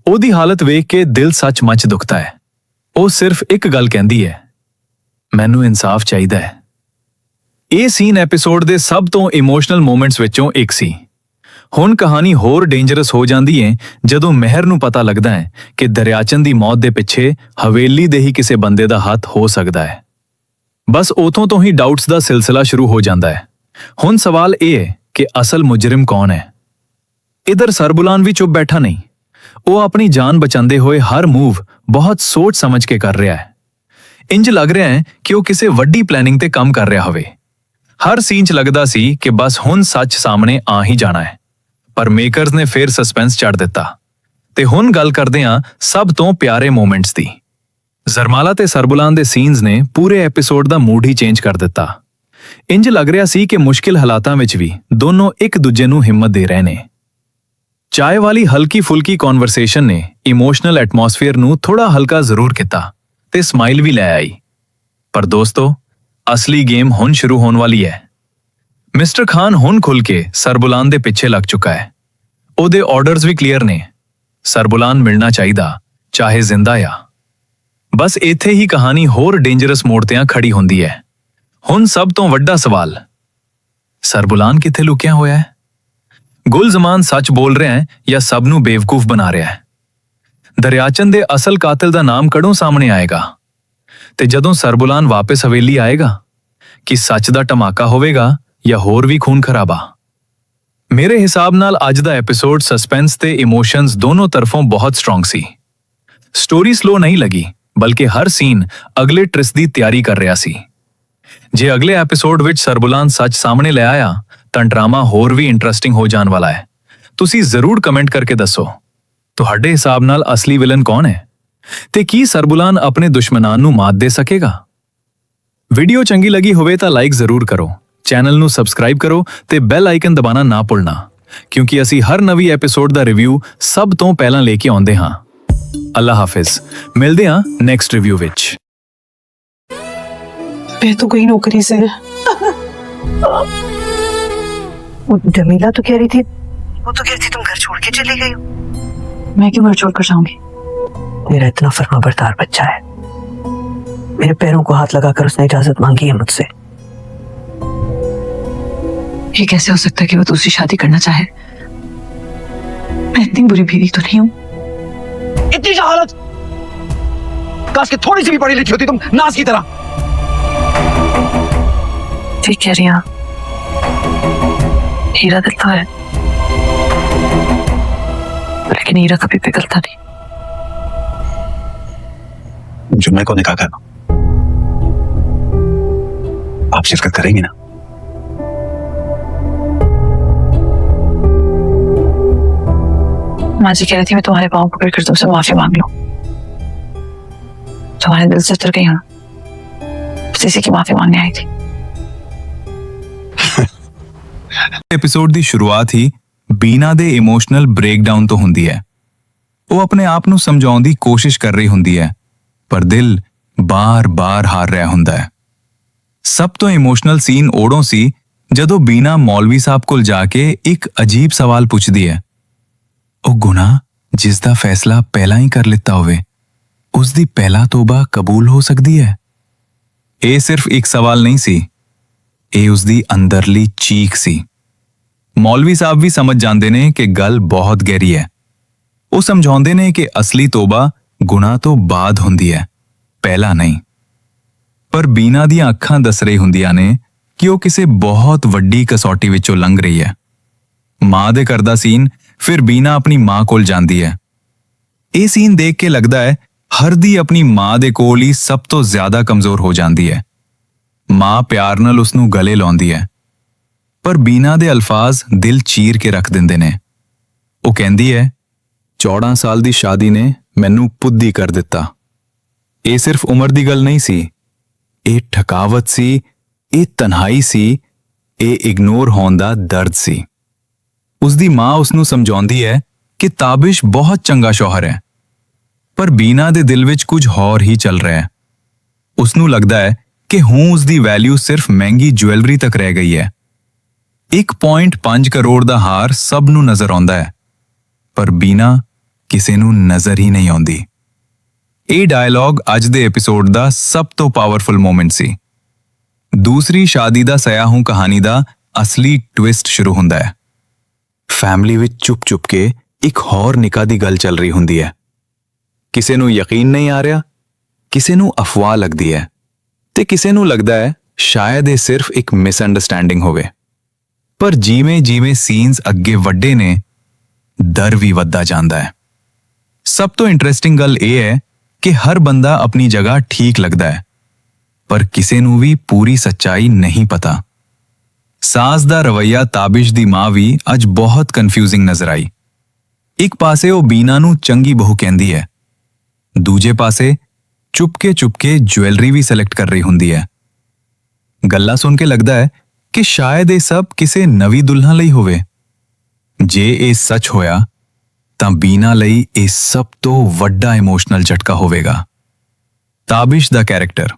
ਉਹਦੀ ਹਾਲਤ ਵੇਖ ਕੇ ਦਿਲ ਸੱਚਮੁੱਚ ਦੁਖਦਾ ਹੈ। ਉਹ ਸਿਰਫ ਇੱਕ ਗੱਲ ਕਹਿੰਦੀ ਹੈ, ਮੈਨੂੰ ਇਨਸਾਫ ਚਾਹੀਦਾ ਹੈ। ਇਹ ਸੀਨ ਐਪੀਸੋਡ ਦੇ ਸਭ ਤੋਂ ਇਮੋਸ਼ਨਲ ਮੋਮੈਂਟਸ ਵਿੱਚੋਂ ਇੱਕ ਸੀ। ਹੁਣ ਕਹਾਣੀ ਹੋਰ ਡੇਂਜਰਸ ਹੋ ਜਾਂਦੀ ਹੈ ਜਦੋਂ ਮਹਿਰ ਨੂੰ ਪਤਾ ਲੱਗਦਾ ਹੈ ਕਿ ਦਰਿਆਚੰਦ ਦੀ ਮੌਤ ਦੇ ਪਿੱਛੇ ਹਵੇਲੀ ਦੇ ਹੀ ਕਿਸੇ ਬੰਦੇ ਦਾ ਹੱਥ ਹੋ ਸਕਦਾ ਹੈ। ਬਸ ਉਥੋਂ ਤੋਂ ਹੀ ਡਾਊਟਸ ਦਾ ਸਿਲਸਿਲਾ ਸ਼ੁਰੂ ਹੋ ਜਾਂਦਾ ਹੈ। ਹੁਣ ਸਵਾਲ ਇਹ ਹੈ ਕਿ ਅਸਲ ਮੁਜਰਮ ਕੌਣ ਹੈ? ਇਧਰ ਸਰਬੁਲੰਦ ਵੀ ਚੁੱਪ ਬੈਠਾ ਨਹੀਂ, ਉਹ ਆਪਣੀ ਜਾਨ ਬਚਾਉਂਦੇ ਹੋਏ ਹਰ ਮੂਵ ਬਹੁਤ ਸੋਚ ਸਮਝ ਕੇ ਕਰ ਰਿਹਾ ਹੈ। ਇੰਜ ਲੱਗ ਰਿਹਾ ਹੈ ਕਿ ਉਹ ਕਿਸੇ ਵੱਡੀ ਪਲੈਨਿੰਗ ਤੇ ਕੰਮ ਕਰ ਰਿਹਾ ਹੋਵੇ। ਹਰ ਸੀਨ 'ਚ ਲੱਗਦਾ ਸੀ ਕਿ ਬਸ ਹੁਣ ਸੱਚ ਸਾਹਮਣੇ ਆ ਹੀ ਜਾਣਾ ਹੈ, ਪਰ ਮੇਕਰਸ ਨੇ ਫੇਰ ਸਸਪੈਂਸ ਚੜ੍ਹ ਦਿੱਤਾ। ਤੇ ਹੁਣ ਗੱਲ ਕਰਦੇ ਹਾਂ ਸਭ ਤੋਂ ਪਿਆਰੇ ਮੋਮੈਂਟਸ ਦੀ। ਜ਼ਰਮਾਲਾ ਤੇ ਸਰਬੁਲੰਦ ਦੇ ਸੀਨਸ ਨੇ ਪੂਰੇ ਐਪੀਸੋਡ ਦਾ ਮੂਡ ਹੀ ਚੇਂਜ ਕਰ ਦਿੱਤਾ। ਇੰਜ ਲੱਗ ਰਿਹਾ ਸੀ ਕਿ ਮੁਸ਼ਕਿਲ ਹਾਲਾਤਾਂ ਵਿੱਚ ਵੀ ਦੋਨੋਂ ਇੱਕ ਦੂਜੇ ਨੂੰ ਹਿੰਮਤ ਦੇ ਰਹੇ ਨੇ। ਚਾਏ ਵਾਲੀ ਹਲਕੀ ਫੁਲਕੀ ਕਨਵਰਸੇਸ਼ਨ ਨੇ ਇਮੋਸ਼ਨਲ ਐਟਮੋਸਫੀਅਰ ਨੂੰ ਥੋੜਾ ਹਲਕਾ ਜ਼ਰੂਰ ਕੀਤਾ ਤੇ ਸਮਾਈਲ ਵੀ ਲੈ ਆਈ। ਪਰ ਦੋਸਤੋ, ਅਸਲੀ ਗੇਮ ਹੁਣ ਸ਼ੁਰੂ ਹੋਣ ਵਾਲੀ ਹੈ। ਮਿਸਟਰ ਖਾਨ ਹੁਣ ਖੁੱਲ ਕੇ ਸਰਬੁਲੰਦ ਦੇ ਪਿੱਛੇ ਲੱਗ ਚੁੱਕਾ ਹੈ। ਉਹਦੇ ਆਰਡਰਸ ਵੀ ਕਲੀਅਰ ਨੇ, ਸਰਬੁਲੰਦ ਮਿਲਣਾ ਚਾਹੀਦਾ, ਚਾਹੇ ਜ਼ਿੰਦਾ ਆ। ਬਸ ਇੱਥੇ ਹੀ ਕਹਾਣੀ ਹੋਰ ਡੇਂਜਰਸ ਮੋੜ ਤੇ ਖੜੀ ਹੁੰਦੀ ਹੈ। ਹੁਣ ਸਭ ਤੋਂ ਵੱਡਾ ਸਵਾਲ, ਸਰਬੁਲੰਦ ਕਿੱਥੇ ਲੁਕਿਆ ਹੋਇਆ ਹੈ? ਗੁਲਜ਼ਮਾਨ ਸੱਚ ਬੋਲ ਰਿਹਾ ਹੈ ਜਾਂ ਸਭ ਨੂੰ ਬੇਵਕੂਫ ਬਣਾ ਰਿਹਾ ਹੈ? ਦਰਿਆਚੰਦ ਦੇ ਅਸਲ ਕਾਤਿਲ ਦਾ ਨਾਮ ਕਦੋਂ ਸਾਹਮਣੇ ਆਏਗਾ? ਤੇ ਜਦੋਂ ਸਰਬੁਲੰਦ ਵਾਪਸ ਹਵੇਲੀ ਆਏਗਾ, ਕਿ ਸੱਚ ਦਾ ਧਮਾਕਾ ਹੋਵੇਗਾ ਜਾਂ ਹੋਰ ਵੀ ਖੂਨ ਖਰਾਬਾ? ਮੇਰੇ ਹਿਸਾਬ ਨਾਲ ਅੱਜ ਦਾ ਐਪੀਸੋਡ ਸਸਪੈਂਸ ਤੇ ਇਮੋਸ਼ਨਸ ਦੋਨੋਂ ਤਰਫੋਂ ਬਹੁਤ ਸਟਰੋਂਗ ਸੀ। ਸਟੋਰੀ ਸਲੋ ਨਹੀਂ ਲੱਗੀ, ਬਲਕਿ ਹਰ ਸੀਨ ਅਗਲੇ ਟ੍ਰਿਸਟ ਦੀ ਤਿਆਰੀ ਕਰ ਰਿਹਾ ਸੀ। ਜੇ ਅਗਲੇ ਐਪੀਸੋਡ ਵਿੱਚ ਸਰਬੁਲੰਦ ਸੱਚ ਸਾਹਮਣੇ ਲੈ ਆਇਆ ਤਾਂ ਡਰਾਮਾ ਹੋਰ ਵੀ ਇੰਟਰਸਟਿੰਗ ਹੋ ਜਾਣ ਵਾਲਾ ਹੈ। ਤੁਸੀਂ ਜ਼ਰੂਰ ਕਮੈਂਟ ਕਰਕੇ ਦੱਸੋ, ਤੁਹਾਡੇ ਹਿਸਾਬ ਨਾਲ ਅਸਲੀ ਵਿਲਨ ਕੌਣ ਹੈ ਤੇ ਕੀ ਸਰਬੁਲੰਦ ਆਪਣੇ ਦੁਸ਼ਮਣਾਂ ਨੂੰ ਮਾਤ ਦੇ ਸਕੇਗਾ? ਵੀਡੀਓ ਚੰਗੀ ਲੱਗੀ ਹੋਵੇ ਤਾਂ ਲਾਈਕ ਜ਼ਰੂਰ ਕਰੋ, ਚੈਨਲ ਨੂੰ ਸਬਸਕ੍ਰਾਈਬ ਕਰੋ ਤੇ ਬੈਲ ਆਈਕਨ ਦਬਾਉਣਾ ਨਾ ਭੁੱਲਣਾ, ਕਿਉਂਕਿ ਅਸੀਂ ਹਰ ਨਵੀਂ ਐਪੀਸੋਡ ਦਾ ਰਿਵਿਊ ਸਭ ਤੋਂ ਪਹਿਲਾਂ ਲੈ ਕੇ ਆਉਂਦੇ ਹਾਂ। ਅੱਲਾ ਹਾਫਿਜ਼, ਮਿਲਦੇ ਹਾਂ ਨੈਕਸਟ ਰਿਵਿਊ ਵਿੱਚ। मैं तो गई नौकरी से। वो जमीला तो कह रही थी, वो तो कह रही थी तुम घर छोड़ के चली गई हो। मैं क्यों घर छोड़ कर जाऊंगी? मेरा इतना फर्माबरदार बच्चा है, मेरे पैरों को हाथ लगाकर उसने इजाजत मांगी है मुझसे। ये कैसे हो सकता है कि वो दूसरी शादी करना चाहे? मैं इतनी बुरी बीवी तो नहीं हूँ। इतनी जहालत, काश कि थोड़ी सी भी पढ़ी लिखी होती तुम नाज की तरह। ठीक कह रही हैं, हीरा दिल तो है, लेकिन हीरा कभी पिघलता नहीं। जुम्मे को निकाह करना, आप शिरकत करेंगी ना? माँ जी कह रही थी मैं तुम्हारे पाँव पकड़ कर तुमसे माफी मांग लूं। तुम्हारे दिल से उतर गई हूं, बस इसी की माफी मांगने आई थी। ਐਪੀਸੋਡ ਦੀ ਸ਼ੁਰੂਆਤ ਹੀ ਬੀਨਾ ਦੇ ਇਮੋਸ਼ਨਲ ਬ੍ਰੇਕਡਾਊਨ ਤੋਂ ਹੁੰਦੀ ਹੈ। ਉਹ ਆਪਣੇ ਆਪ ਨੂੰ ਸਮਝਾਉਣ ਦੀ ਕੋਸ਼ਿਸ਼ ਕਰ ਰਹੀ ਹੁੰਦੀ ਹੈ, ਪਰ ਦਿਲ ਬਾਰ-ਬਾਰ ਹਾਰ ਰਿਹਾ ਹੁੰਦਾ ਹੈ। ਸਭ ਤੋਂ ਇਮੋਸ਼ਨਲ ਸੀਨ ਉਦੋਂ ਸੀ ਜਦੋਂ ਬੀਨਾ ਮੌਲਵੀ ਸਾਹਿਬ ਕੋਲ ਜਾ ਕੇ ਇੱਕ ਅਜੀਬ ਸਵਾਲ ਪੁੱਛਦੀ ਹੈ। ਉਹ ਗੁਨਾਹ ਜਿਸ ਦਾ ਫੈਸਲਾ ਪਹਿਲਾਂ ਹੀ ਕਰ ਲਿੱਤਾ ਹੋਵੇ, ਉਸ ਦੀ ਪਹਿਲਾ ਤੋਬਾ ਕਬੂਲ ਹੋ ਸਕਦੀ ਹੈ? ਇਹ ਸਿਰਫ ਇੱਕ ਸਵਾਲ ਨਹੀਂ ਸੀ, ਇਹ ਉਸ ਦੀ ਅੰਦਰਲੀ ਚੀਖ ਸੀ। ਮੌਲਵੀ ਸਾਹਿਬ ਵੀ ਸਮਝ ਜਾਂਦੇ ਨੇ ਕਿ ਗੱਲ ਬਹੁਤ ਗਹਿਰੀ ਹੈ। ਉਹ ਸਮਝਾਉਂਦੇ ਨੇ ਕਿ ਅਸਲੀ ਤੋਬਾ ਗੁਨਾਹ ਤੋਂ ਬਾਅਦ ਹੁੰਦੀ ਹੈ, ਪਹਿਲਾਂ ਨਹੀਂ। ਪਰ ਬੀਨਾ ਦੀਆਂ ਅੱਖਾਂ ਦੱਸ ਰਹੀ ਹੁੰਦੀਆਂ ਨੇ ਕਿ ਉਹ ਕਿਸੇ ਬਹੁਤ ਵੱਡੀ ਕਸੌਟੀ ਵਿੱਚੋਂ ਲੰਘ ਰਹੀ ਹੈ। ਮਾਂ ਦੇ ਘਰ ਦਾ ਸੀਨ, ਫਿਰ ਬੀਨਾ ਆਪਣੀ ਮਾਂ ਕੋਲ ਜਾਂਦੀ ਹੈ। ਇਹ ਸੀਨ ਦੇਖ ਕੇ ਲੱਗਦਾ ਹੈ ਹਰਦੀ ਆਪਣੀ ਮਾਂ ਦੇ ਕੋਲ ਹੀ ਸਭ ਤੋਂ ਜ਼ਿਆਦਾ ਕਮਜ਼ੋਰ ਹੋ ਜਾਂਦੀ ਹੈ। ਮਾਂ ਪਿਆਰ ਨਾਲ ਉਸ ਨੂੰ ਗਲੇ ਲਾਉਂਦੀ ਹੈ, ਪਰ ਬੀਨਾ ਦੇ ਅਲਫਾਜ਼ ਦਿਲ ਚੀਰ ਕੇ ਰੱਖ ਦਿੰਦੇ ਨੇ। ਉਹ ਕਹਿੰਦੀ ਹੈ, 14 ਸਾਲ ਦੀ ਸ਼ਾਦੀ ਨੇ ਮੈਨੂੰ ਪੁੱਦੀ ਕਰ ਦਿੱਤਾ। ਇਹ ਸਿਰਫ ਉਮਰ ਦੀ ਗੱਲ ਨਹੀਂ ਸੀ, ਇਹ ਠਕਾਵਤ ਸੀ, ਇਹ ਤਨਹਾਈ ਸੀ, ਇਹ ਇਗਨੋਰ ਹੋਣ ਦਾ ਦਰਦ ਸੀ। ਉਸ ਦੀ ਮਾਂ ਉਸ ਨੂੰ ਸਮਝਾਉਂਦੀ ਹੈ ਕਿ ਤਾਬਿਸ਼ ਬਹੁਤ ਚੰਗਾ ਸ਼ੌਹਰ ਹੈ, ਪਰ ਬੀਨਾ ਦੇ ਦਿਲ ਵਿੱਚ ਕੁਝ ਹੋਰ ਹੀ ਚੱਲ ਰਿਹਾ ਹੈ। ਉਸ ਨੂੰ ਲੱਗਦਾ ਹੈ ਕਿ ਹੁਣ ਉਸ ਦੀ ਵੈਲਿਊ ਸਿਰਫ ਮਹਿੰਗੀ ਜੁਐਲਰੀ ਤੱਕ ਰਹਿ ਗਈ ਹੈ। 1.5 ਕਰੋੜ ਦਾ ਹਾਰ ਸਭ ਨੂੰ ਨਜ਼ਰ ਆਉਂਦਾ ਹੈ, ਪਰ ਬੀਨਾ ਕਿਸੇ ਨੂੰ ਨਜ਼ਰ ਹੀ ਨਹੀਂ ਆਉਂਦੀ। ਇਹ ਡਾਇਲੌਗ ਅੱਜ ਦੇ ਐਪੀਸੋਡ ਦਾ ਸਭ ਤੋਂ ਪਾਵਰਫੁਲ ਮੋਮੈਂਟ ਸੀ। ਦੂਸਰੀ ਸ਼ਾਦੀ ਦਾ ਸਯਾਹੂ ਕਹਾਣੀ ਦਾ ਅਸਲੀ ਟਵਿਸਟ ਸ਼ੁਰੂ ਹੁੰਦਾ ਹੈ। ਫੈਮਿਲੀ ਵਿੱਚ ਚੁੱਪ-ਚੁੱਪ ਕੇ ਇੱਕ ਹੋਰ ਨਿਕਾਹ ਦੀ ਗੱਲ ਚੱਲ ਰਹੀ ਹੁੰਦੀ ਹੈ। ਕਿਸੇ ਨੂੰ ਯਕੀਨ ਨਹੀਂ ਆ ਰਿਹਾ, ਕਿਸੇ ਨੂੰ ਅਫਵਾਹ ਲੱਗਦੀ ਹੈ, ਤੇ ਕਿਸੇ ਨੂੰ ਲੱਗਦਾ ਹੈ ਸ਼ਾਇਦ ਇਹ ਸਿਰਫ ਇੱਕ ਮਿਸਅੰਡਰਸਟੈਂਡਿੰਗ ਹੋਵੇ। ਪਰ ਜਿਵੇਂ-ਜਿਵੇਂ ਸੀਨਸ ਅੱਗੇ ਵੱਡੇ ਨੇ, ਡਰ ਵੀ ਵੱਧਦਾ ਜਾਂਦਾ ਹੈ। ਸਭ ਤੋਂ ਇੰਟਰਸਟਿੰਗ ਗੱਲ ਇਹ ਹੈ ਕਿ ਹਰ ਬੰਦਾ ਆਪਣੀ ਜਗ੍ਹਾ ਠੀਕ ਲੱਗਦਾ ਹੈ, ਪਰ ਕਿਸੇ ਨੂੰ ਵੀ ਪੂਰੀ ਸੱਚਾਈ ਨਹੀਂ ਪਤਾ। ਸਾਸ ਦਾ ਰਵੱਈਆ ਤਾਬਿਸ਼ ਦੀ ਮਾਂ ਵੀ ਅੱਜ ਬਹੁਤ ਕਨਫਿਊਜ਼ਿੰਗ ਨਜ਼ਰ ਆਈ। ਇੱਕ ਪਾਸੇ ਉਹ ਬੀਨਾ ਨੂੰ ਚੰਗੀ ਬਹੂ ਕਹਿੰਦੀ ਹੈ, ਦੂਜੇ ਪਾਸੇ ਚੁਪਕੇ ਜੁਐਲਰੀ ਵੀ ਸਿਲੈਕਟ ਕਰ ਰਹੀ ਹੁੰਦੀ ਹੈ। ਗੱਲਾਂ ਸੁਣ ਕੇ ਲੱਗਦਾ ਹੈ ਕਿ ਸ਼ਾਇਦ ਇਹ ਸਭ ਕਿਸੇ ਨਵੀਂ ਦੁਲਹਨ ਲਈ ਹੋਵੇ। ਜੇ ਇਹ ਸੱਚ ਹੋਇਆ ਤਾਂ ਬੀਨਾ ਲਈ ਇਹ ਸਭ ਤੋਂ ਵੱਡਾ ਇਮੋਸ਼ਨਲ ਝਟਕਾ ਹੋਵੇਗਾ। ਤਾਬਿਸ਼ ਦਾ ਕੈਰੈਕਟਰ।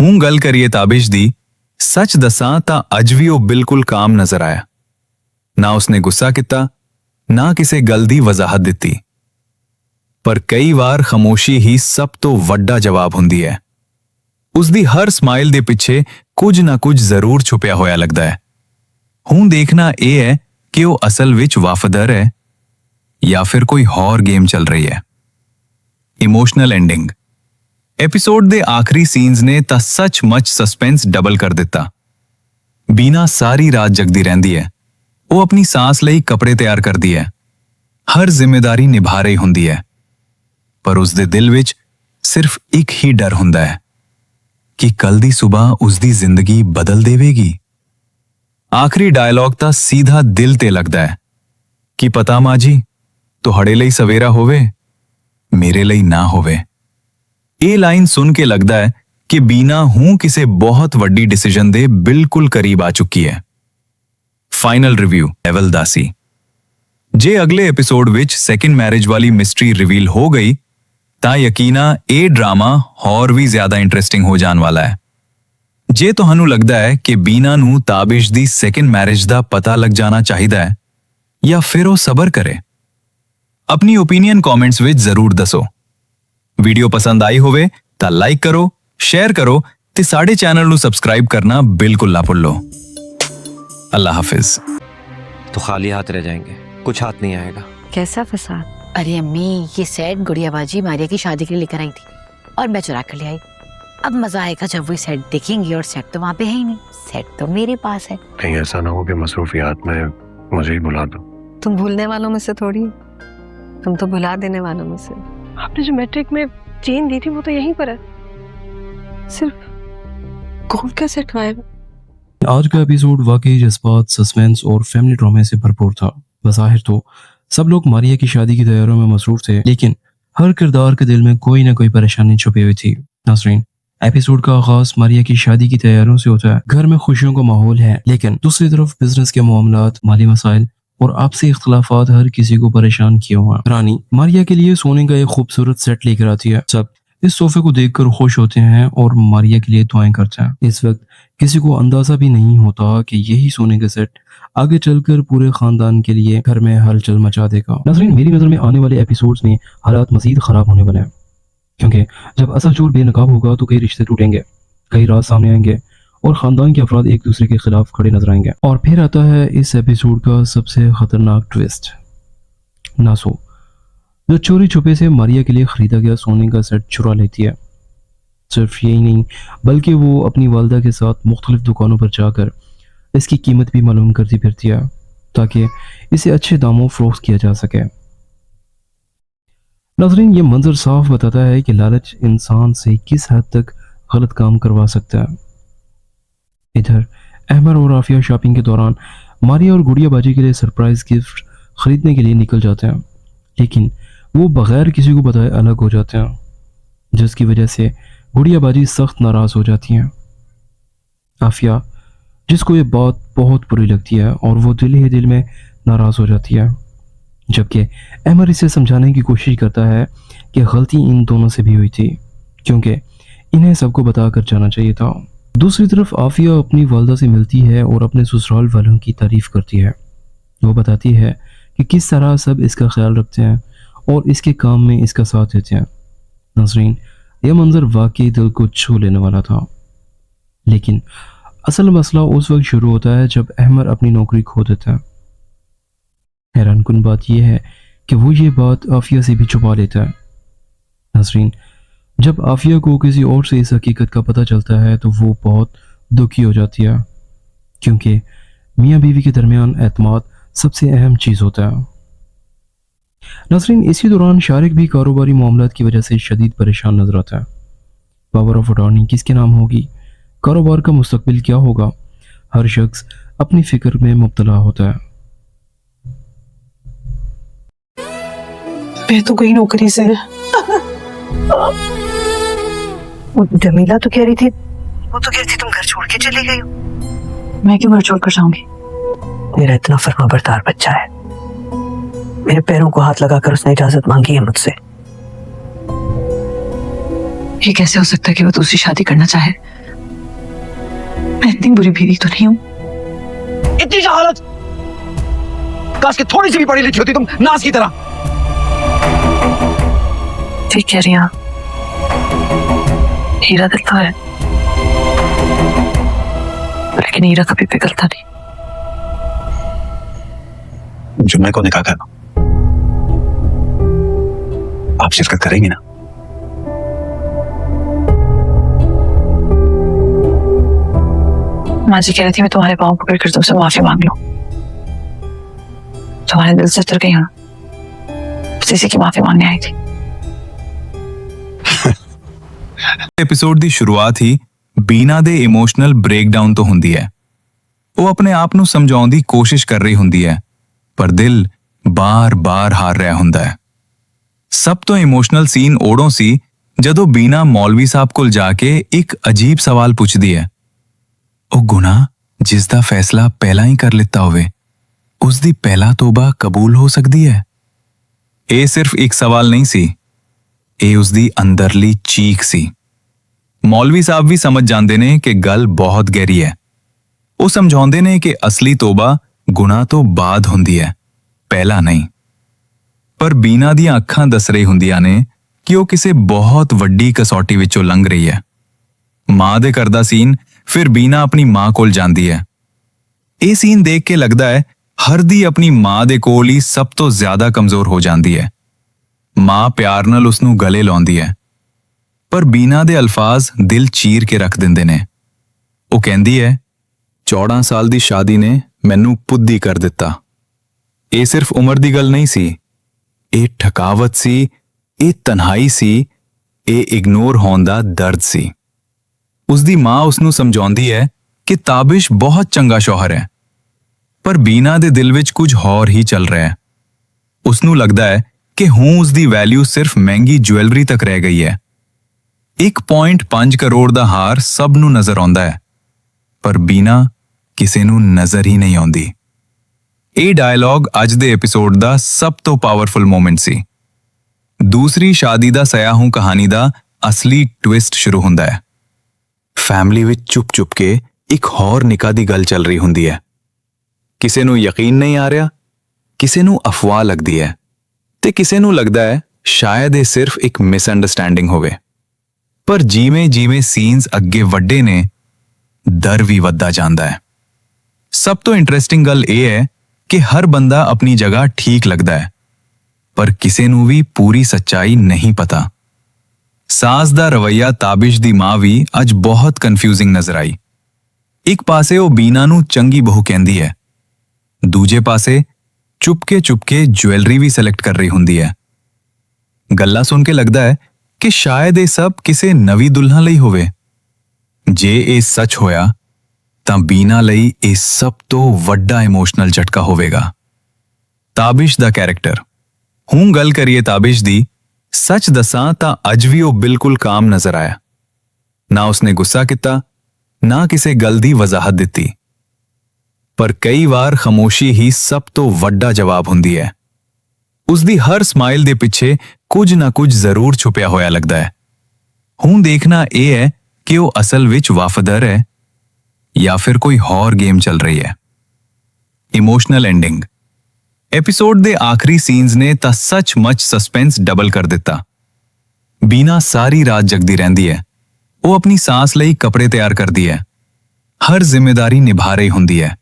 ਹੁਣ ਗੱਲ ਕਰੀਏ ਤਾਬਿਸ਼ ਦੀ। ਸੱਚ ਦੱਸਾਂ ਤਾਂ ਅੱਜ ਵੀ ਉਹ ਬਿਲਕੁਲ ਕਾਮ ਨਜ਼ਰ ਆਇਆ। ਨਾ ਉਸਨੇ ਗੁੱਸਾ ਕੀਤਾ, ਨਾ ਕਿਸੇ ਗੱਲ ਦੀ ਵਜ਼ਾਹਤ ਦਿੱਤੀ। ਪਰ ਕਈ ਵਾਰ ਖਾਮੋਸ਼ੀ ਹੀ ਸਭ ਤੋਂ ਵੱਡਾ ਜਵਾਬ ਹੁੰਦੀ ਹੈ। ਉਸ ਦੀ ਹਰ ਸਮਾਈਲ ਦੇ ਪਿੱਛੇ ਕੁਝ ਨਾ ਕੁਝ ਜ਼ਰੂਰ ਛੁਪਿਆ ਹੋਇਆ ਲੱਗਦਾ ਹੈ। ਹੁਣ ਦੇਖਣਾ ਇਹ ਹੈ ਕਿ ਉਹ ਅਸਲ ਵਿੱਚ ਵਫਾਦਾਰ ਹੈ ਜਾਂ ਫਿਰ ਕੋਈ ਹੋਰ ਗੇਮ ਚੱਲ ਰਹੀ ਹੈ। Emotional ending. ਐਪੀਸੋਡ ਦੇ ਆਖਰੀ ਸੀਨਸ ਨੇ ਤਾਂ ਸੱਚਮੁੱਚ ਸਸਪੈਂਸ ਡਬਲ ਕਰ ਦਿੱਤਾ। ਬੀਨਾ ਸਾਰੀ ਰਾਤ ਜਗਦੀ ਰਹਿੰਦੀ ਹੈ। ਉਹ ਆਪਣੀ ਸਾਸ ਲਈ ਕੱਪੜੇ ਤਿਆਰ ਕਰਦੀ ਹੈ, ਹਰ ਜ਼ਿੰਮੇਵਾਰੀ ਨਿਭਾ ਰਹੀ ਹੁੰਦੀ ਹੈ, ਪਰ ਉਸ ਦੇ ਦਿਲ ਵਿੱਚ ਸਿਰਫ ਇੱਕ ਹੀ ਡਰ ਹੁੰਦਾ ਹੈ ਕਿ ਕੱਲ ਦੀ ਸਵੇਰ ਉਸ ਦੀ ਜ਼ਿੰਦਗੀ ਬਦਲ ਦੇਵੇਗੀ। ਆਖਰੀ ਡਾਇਲੌਗ ਤਾਂ ਸਿੱਧਾ ਦਿਲ ਤੇ ਲੱਗਦਾ ਹੈ ਕਿ ਪਤਾ ਮਾਂ ਜੀ, ਤੁਹਾਡੇ ਲਈ ਸਵੇਰਾ ਹੋਵੇ, ਮੇਰੇ ਲਈ ਨਾ ਹੋਵੇ। ਇਹ ਲਾਈਨ ਸੁਣ ਕੇ ਲੱਗਦਾ ਹੈ ਕਿ ਬੀਨਾ ਹੁਣ ਕਿਸੇ ਬਹੁਤ ਵੱਡੀ ਡਿਸੀਜਨ ਦੇ ਬਿਲਕੁਲ ਕਰੀਬ ਆ ਚੁੱਕੀ ਹੈ। ਫਾਈਨਲ ਰਿਵਿਊ ਲੈਵਲ ਦਾ ਸੀ। ਜੇ ਅਗਲੇ ਐਪੀਸੋਡ ਵਿੱਚ ਸੈਕਿੰਡ ਮੈਰਿਜ ਵਾਲੀ ਮਿਸਟਰੀ ਰਿਵੀਲ ਹੋ ਗਈ ਤਾਂ ਯਕੀਨਾ ਇਹ ਡਰਾਮਾ ਹੋਰ ਵੀ ਜ਼ਿਆਦਾ ਇੰਟਰਸਟਿੰਗ ਹੋ ਜਾਣ ਵਾਲਾ ਹੈ। ਜੇ ਤੁਹਾਨੂੰ ਲੱਗਦਾ ਹੈ ਕਿ ਬੀਨਾ ਨੂੰ ਤਾਬਿਸ਼ ਦੀ ਸੈਕੰਡ ਮੈਰਿਜ ਦਾ ਪਤਾ ਲੱਗ ਜਾਣਾ ਚਾਹੀਦਾ ਹੈ ਜਾਂ ਫਿਰ ਉਹ ਸਬਰ ਕਰੇ, ਆਪਣੀ ਓਪੀਨੀਅਨ ਕਮੈਂਟਸ ਵਿੱਚ ਜ਼ਰੂਰ ਦੱਸੋ। ਵੀਡੀਓ ਪਸੰਦ ਆਈ ਹੋਵੇ ਤਾਂ ਲਾਈਕ ਕਰੋ, ਸ਼ੇਅਰ ਕਰੋ ਤੇ ਸਾਡੇ ਚੈਨਲ ਨੂੰ ਸਬਸਕ੍ਰਾਈਬ ਕਰਨਾ ਬਿਲਕੁਲ ਨਾ ਭੁੱਲੋ। ਅੱਲਾਹ ਹਾਫਿਜ਼। तो खाली हाथ रह जाएंगे, कुछ हाथ नहीं आएगा। कैसा फसाद? अरे अम्मी, ये सेट गुड़िया बाजी मारिया की शादी के लिए लेकर आई थी और मैं चुरा कर ले आई। अब मजा आएगा जब वो सेट देखेंगी और सेट तो वहाँ पे है ही नहीं, सेट तो मेरे पास है। कहीं ऐसा ना हो कि मसरूफियात में मुझे ही भुला दो। तुम भूलने वालों में से थोड़ी, तुम तो भुला देने वालों में से। आपने जो मैट्रिक में चेन दी थी वो तो यहीं पर है, सिर्फ गोल्ड का सेट गायब है। आज का एपिसोड वाकई जज्बात, सस्पेंस और फैमिली ड्रामे से भरपूर था। बज़ाहिर तो सब लोग मारिया की शादी की तैयारियों में मसरूफ थे, लेकिन हर किरदार के दिल में कोई ना कोई परेशानी छुपी हुई थी। नाज़रीन, एपिसोड का आगाज मारिया की शादी की तैयारियों से होता है। घर में खुशियों का माहौल है, लेकिन दूसरी तरफ बिजनेस के मामलात, माली मसाइल और आपसी इख्तलाफात हर किसी को परेशान किए हुए हैं। रानी मारिया के लिए सोने का एक खूबसूरत सेट लेकर आती है। सब इस सोफे को देखकर खुश होते हैं और मारिया के लिए दुआएं करते हैं। इस वक्त किसी को अंदाजा भी नहीं होता कि यही सोने का सेट आगे चलकर पूरे खानदान के लिए घर में हलचल मचा देगा। नाज़रीन, मेरी नज़र में आने वाले एपिसोड्स में हालात मजीद ख़राब होने वाले हैं, क्योंकि जब असल चोर बेनकाब होगा तो कई रिश्ते टूटेंगे, कई राज सामने आएंगे और ख़ानदान के अफराद एक दूसरे के खिलाफ खड़े नजर आएंगे। और फिर आता है इस एपिसोड का सबसे ख़तरनाक ट्विस्ट, नासो, जो चोरी छुपे से मारिया के लिए ख़रीदा गया सोने का सेट चुरा लेती है। सिर्फ यही नहीं, बल्कि वो अपनी वालदा के साथ मुख्तलिफ दुकानों पर जाकर इसकी कीमत भी मालूम करती फिरती है, ताकि इसे अच्छे दामों फरोख्त किया जा सके। नाज़रीन, ये मंजर साफ बताता है कि लालच इंसान से किस हद तक गलत काम करवा सकता है। इधर अहमर और आफिया शॉपिंग के दौरान मारिया और गुड़िया बाजी के लिए सरप्राइज गिफ्ट खरीदने के लिए निकल जाते हैं, लेकिन वो बगैर किसी को बताए अलग हो जाते हैं, जिसकी वजह से गुड़िया बाजी सख्त नाराज हो जाती हैं। आफिया, जिसको ये बात बहुत बुरी लगती है और वो दिल ही दिल में नाराज हो जाती है, जबकि अहमर इसे समझाने की कोशिश करता है कि गलती इन दोनों से भी हुई थी, क्योंकि इन्हें सबको बता कर जाना चाहिए था। दूसरी तरफ आफिया अपनी वालदा से मिलती है और अपने ससुराल वालों की तारीफ करती है। वो बताती है कि किस तरह सब इसका ख्याल रखते हैं और इसके काम में इसका साथ देते हैं। नाज़रीन, यह मंजर वाकई दिल को छू लेने वाला था, लेकिन असल मसला उस वक्त शुरू होता है जब अहमर अपनी नौकरी खो देता है। हैरानकुन बात यह है कि वो ये बात आफिया से भी छुपा लेता है। नाज़रीन, जब आफिया को किसी और से इस हकीकत का पता चलता है तो वो बहुत दुखी हो जाती है, क्योंकि मियाँ बीवी के दरमियान एतमाद सबसे अहम चीज़ होता है। नाज़रीन, इसी दौरान शारिक भी कारोबारी मामलात की वजह से शदीद परेशान नजर आता है। पावर ऑफ अटॉर्नी किसके नाम होगी, कारोबार का मुस्तकबिल क्या होगा, हर शख्स अपनी फिक्र में मुब्तला होता है। मैं तो गई नौकरी से। वो जमीला तो कह रही थी, वो तो कह रही थी तुम घर छोड़ के चली गई हो। मैं क्यों घर छोड़ कर जाऊंगी? मेरा इतना फर्माबरदार बच्चा है, मेरे पैरों को हाथ लगाकर उसने इजाजत मांगी है मुझसे। ये कैसे हो सकता है कि वो दूसरी शादी करना चाहे? मैं इतनी बुरी बीवी तो नहीं हूँ। इतनी जहालत, काश कि थोड़ी सी भी पढ़ी लिखी होती तुम नाज की तरह। ठीक कह रही हैं, हीरा दिल तो है, लेकिन हीरा कभी पिघलता नहीं। जुम्मे को निकाह करना, आप शिरकत करेंगी ना? माँ जी कह रही थी मैं तुम्हारे पाँव पकड़ कर तुमसे माफी मांग लूं। तुम्हारे दिल से उतर गई हूँ, इसी की माफी मांगने आई थी। एपिसोड ਦੀ ਸ਼ੁਰੂਆਤ ਹੀ ਬੀਨਾ ਦੇ ਇਮੋਸ਼ਨਲ ਬ੍ਰੇਕਡਾਊਨ ਤੋਂ ਹੁੰਦੀ ਹੈ। ਉਹ ਆਪਣੇ ਆਪ ਨੂੰ ਸਮਝਾਉਣ ਦੀ ਕੋਸ਼ਿਸ਼ ਕਰ ਰਹੀ ਹੁੰਦੀ ਹੈ, ਪਰ ਦਿਲ ਬਾਰ-ਬਾਰ ਹਾਰ ਰਿਹਾ ਹੁੰਦਾ ਹੈ। ਸਭ ਤੋਂ ਇਮੋਸ਼ਨਲ ਸੀਨ ਉਦੋਂ ਸੀ ਜਦੋਂ ਬੀਨਾ ਮੌਲਵੀ ਸਾਹਿਬ ਕੋਲ ਜਾ ਕੇ ਇੱਕ ਅਜੀਬ ਸਵਾਲ ਪੁੱਛਦੀ ਹੈ। ਉਹ ਗੁਨਾਹ ਜਿਸ ਦਾ ਫੈਸਲਾ ਪਹਿਲਾਂ ਹੀ ਕਰ ਲਿੱਤਾ ਹੋਵੇ, ਉਸ ਦੀ ਪਹਿਲਾ ਤੋਬਾ ਕਬੂਲ ਹੋ ਸਕਦੀ ਹੈ? ਇਹ ਸਿਰਫ ਇੱਕ ਸਵਾਲ ਨਹੀਂ ਸੀ, ਇਹ ਉਸ ਦੀ ਅੰਦਰਲੀ ਚੀਖ ਸੀ। ਮੌਲਵੀ ਸਾਹਿਬ ਵੀ ਸਮਝ ਜਾਂਦੇ ਨੇ ਕਿ ਗੱਲ ਬਹੁਤ ਗਹਿਰੀ ਹੈ। ਉਹ ਸਮਝਾਉਂਦੇ ਨੇ ਕਿ ਅਸਲੀ ਤੋਬਾ ਗੁਨਾਹ ਤੋਂ ਬਾਅਦ ਹੁੰਦੀ ਹੈ, ਪਹਿਲਾਂ ਨਹੀਂ। ਪਰ ਬੀਨਾ ਦੀਆਂ ਅੱਖਾਂ ਦੱਸ ਰਹੀ ਹੁੰਦੀਆਂ ਨੇ ਕਿ ਉਹ ਕਿਸੇ ਬਹੁਤ ਵੱਡੀ ਕਸੌਟੀ ਵਿੱਚੋਂ ਲੰਘ ਰਹੀ ਹੈ। ਮਾਂ ਦੇ ਘਰ ਦਾ ਸੀਨ, ਫਿਰ ਬੀਨਾ ਆਪਣੀ ਮਾਂ ਕੋਲ ਜਾਂਦੀ ਹੈ। ਇਹ ਸੀਨ ਦੇਖ ਕੇ ਲੱਗਦਾ ਹੈ ਹਰਦੀ ਆਪਣੀ ਮਾਂ ਦੇ ਕੋਲ ਹੀ ਸਭ ਤੋਂ ਜ਼ਿਆਦਾ ਕਮਜ਼ੋਰ ਹੋ ਜਾਂਦੀ ਹੈ। ਮਾਂ ਪਿਆਰ ਨਾਲ ਉਸ ਨੂੰ ਗਲੇ ਲਾਉਂਦੀ ਹੈ, ਪਰ ਬੀਨਾ ਦੇ ਅਲਫਾਜ਼ ਦਿਲ ਚੀਰ ਕੇ ਰੱਖ ਦਿੰਦੇ ਨੇ। ਉਹ ਕਹਿੰਦੀ ਹੈ, 14 ਸਾਲ ਦੀ ਸ਼ਾਦੀ ਨੇ ਮੈਨੂੰ ਪੁੱਦੀ ਕਰ ਦਿੱਤਾ। ਇਹ ਸਿਰਫ ਉਮਰ ਦੀ ਗੱਲ ਨਹੀਂ ਸੀ, ਇਹ ਠਕਾਵਤ ਸੀ, ਇਹ ਤਨਹਾਈ ਸੀ, ਇਹ ਇਗਨੋਰ ਹੋਣ ਦਾ ਦਰਦ ਸੀ। ਉਸਦੀ ਮਾਂ ਉਸ ਨੂੰ ਸਮਝਾਉਂਦੀ ਹੈ ਕਿ ਤਾਬਿਸ਼ ਬਹੁਤ ਚੰਗਾ ਸ਼ੌਹਰ ਹੈ, ਪਰ ਬੀਨਾ ਦੇ ਦਿਲ ਵਿੱਚ ਕੁਝ ਹੋਰ ਹੀ ਚੱਲ ਰਿਹਾ ਹੈ। ਉਸ ਨੂੰ ਲੱਗਦਾ ਹੈ ਕਿ ਹੁਣ ਉਸਦੀ ਵੈਲਿਊ ਸਿਰਫ ਮਹਿੰਗੀ ਜੁਐਲਰੀ ਤੱਕ ਰਹਿ ਗਈ ਹੈ। 1.5 ਕਰੋੜ ਦਾ ਹਾਰ ਸਭ ਨੂੰ ਨਜ਼ਰ ਆਉਂਦਾ ਹੈ, ਪਰ ਬੀਨਾ ਕਿਸੇ ਨੂੰ ਨਜ਼ਰ ਹੀ ਨਹੀਂ ਆਉਂਦੀ। ਇਹ ਡਾਇਲੌਗ ਅੱਜ ਦੇ ਐਪੀਸੋਡ ਦਾ ਸਭ ਤੋਂ ਪਾਵਰਫੁਲ ਮੋਮੈਂਟ ਸੀ। ਦੂਸਰੀ ਸ਼ਾਦੀ ਦਾ ਸਯਾ ਹੂੰ ਕਹਾਣੀ ਦਾ ਅਸਲੀ ਟਵਿਸਟ ਸ਼ੁਰੂ ਹੁੰਦਾ ਹੈ। ਫੈਮਿਲੀ ਵਿੱਚ ਚੁੱਪ-ਚੁੱਪ ਕੇ ਇੱਕ ਹੋਰ ਨਿਕਾਹ ਦੀ ਗੱਲ ਚੱਲ ਰਹੀ ਹੁੰਦੀ ਹੈ। ਕਿਸੇ ਨੂੰ ਯਕੀਨ ਨਹੀਂ ਆ ਰਿਹਾ, ਕਿਸੇ ਨੂੰ ਅਫਵਾਹ ਲੱਗਦੀ ਹੈ, ਤੇ ਕਿਸੇ ਨੂੰ ਲੱਗਦਾ ਹੈ ਸ਼ਾਇਦ ਇਹ ਸਿਰਫ ਇੱਕ ਮਿਸਅੰਡਰਸਟੈਂਡਿੰਗ ਹੋਵੇ। ਪਰ ਜਿਵੇਂ-ਜਿਵੇਂ ਸੀਨਸ ਅੱਗੇ ਵੱਡੇ ਨੇ, ਡਰ ਵੀ ਵੱਧਦਾ ਜਾਂਦਾ ਹੈ। ਸਭ ਤੋਂ ਇੰਟਰਸਟਿੰਗ ਗੱਲ ਇਹ ਹੈ ਕਿ ਹਰ ਬੰਦਾ ਆਪਣੀ ਜਗ੍ਹਾ ਠੀਕ ਲੱਗਦਾ ਹੈ, ਪਰ ਕਿਸੇ ਨੂੰ ਵੀ ਪੂਰੀ ਸੱਚਾਈ ਨਹੀਂ ਪਤਾ। ਸਾਜ਼ ਦਾ ਰਵੱਈਆ ਤਾਬਿਸ਼ ਦੀ ਮਾਂ ਵੀ ਅੱਜ ਬਹੁਤ ਕਨਫਿਊਜ਼ਿੰਗ ਨਜ਼ਰ ਆਈ। ਇੱਕ ਪਾਸੇ ਉਹ ਬੀਨਾ ਨੂੰ ਚੰਗੀ ਬਹੂ ਕਹਿੰਦੀ ਹੈ, ਦੂਜੇ ਪਾਸੇ ਚੁਪਕੇ ਜੁਐਲਰੀ ਵੀ ਸਿਲੈਕਟ ਕਰ ਰਹੀ ਹੁੰਦੀ ਹੈ। ਗੱਲਾਂ ਸੁਣ ਕੇ ਲੱਗਦਾ ਹੈ ਕਿ ਸ਼ਾਇਦ ਇਹ ਸਭ ਕਿਸੇ ਨਵੀਂ ਦੁਲਹਨ ਲਈ ਹੋਵੇ। ਜੇ ਇਹ ਸੱਚ ਹੋਇਆ ਤਾਂ ਬੀਨਾ ਲਈ ਇਹ ਸਭ ਤੋਂ ਵੱਡਾ ਇਮੋਸ਼ਨਲ ਝਟਕਾ ਹੋਵੇਗਾ। ਤਾਬਿਸ਼ ਦਾ ਕੈਰੈਕਟਰ। ਹੁਣ ਗੱਲ ਕਰੀਏ ਤਾਬਿਸ਼ ਦੀ, ਸੱਚ ਦੱਸਾਂ ਤਾਂ ਅੱਜ ਵੀ ਉਹ ਬਿਲਕੁਲ ਕਾਮ ਨਜ਼ਰ ਆਇਆ। ਨਾ ਉਸਨੇ ਗੁੱਸਾ ਕੀਤਾ, ਨਾ ਕਿਸੇ ਗੱਲ ਦੀ ਵਜ਼ਾਹਤ ਦਿੱਤੀ। ਪਰ ਕਈ ਵਾਰ ਖਾਮੋਸ਼ੀ ਹੀ ਸਭ ਤੋਂ ਵੱਡਾ ਜਵਾਬ ਹੁੰਦੀ ਹੈ। ਉਸਦੀ ਹਰ ਸਮਾਈਲ ਦੇ ਪਿੱਛੇ ਕੁਝ ਨਾ ਕੁਝ ਜ਼ਰੂਰ ਛੁਪਿਆ ਹੋਇਆ ਲੱਗਦਾ ਹੈ। ਹੁਣ ਦੇਖਣਾ ਇਹ ਹੈ ਕਿ ਉਹ ਅਸਲ ਵਿੱਚ ਵਫਾਦਾਰ ਹੈ ਜਾਂ ਫਿਰ ਕੋਈ ਹੋਰ ਗੇਮ ਚੱਲ ਰਹੀ ਹੈ। Emotional ending. ਐਪੀਸੋਡ ਦੇ ਆਖਰੀ ਸੀਨਸ ਨੇ ਤਾਂ ਸੱਚਮੁੱਚ ਸਸਪੈਂਸ ਡਬਲ ਕਰ ਦਿੱਤਾ। ਬੀਨਾ ਸਾਰੀ ਰਾਤ ਜਗਦੀ ਰਹਿੰਦੀ ਹੈ। ਉਹ ਆਪਣੀ ਸਾਸ ਲਈ ਕੱਪੜੇ ਤਿਆਰ ਕਰਦੀ ਹੈ, ਹਰ ਜ਼ਿੰਮੇਵਾਰੀ ਨਿਭਾ ਰਹੀ ਹੁੰਦੀ ਹੈ,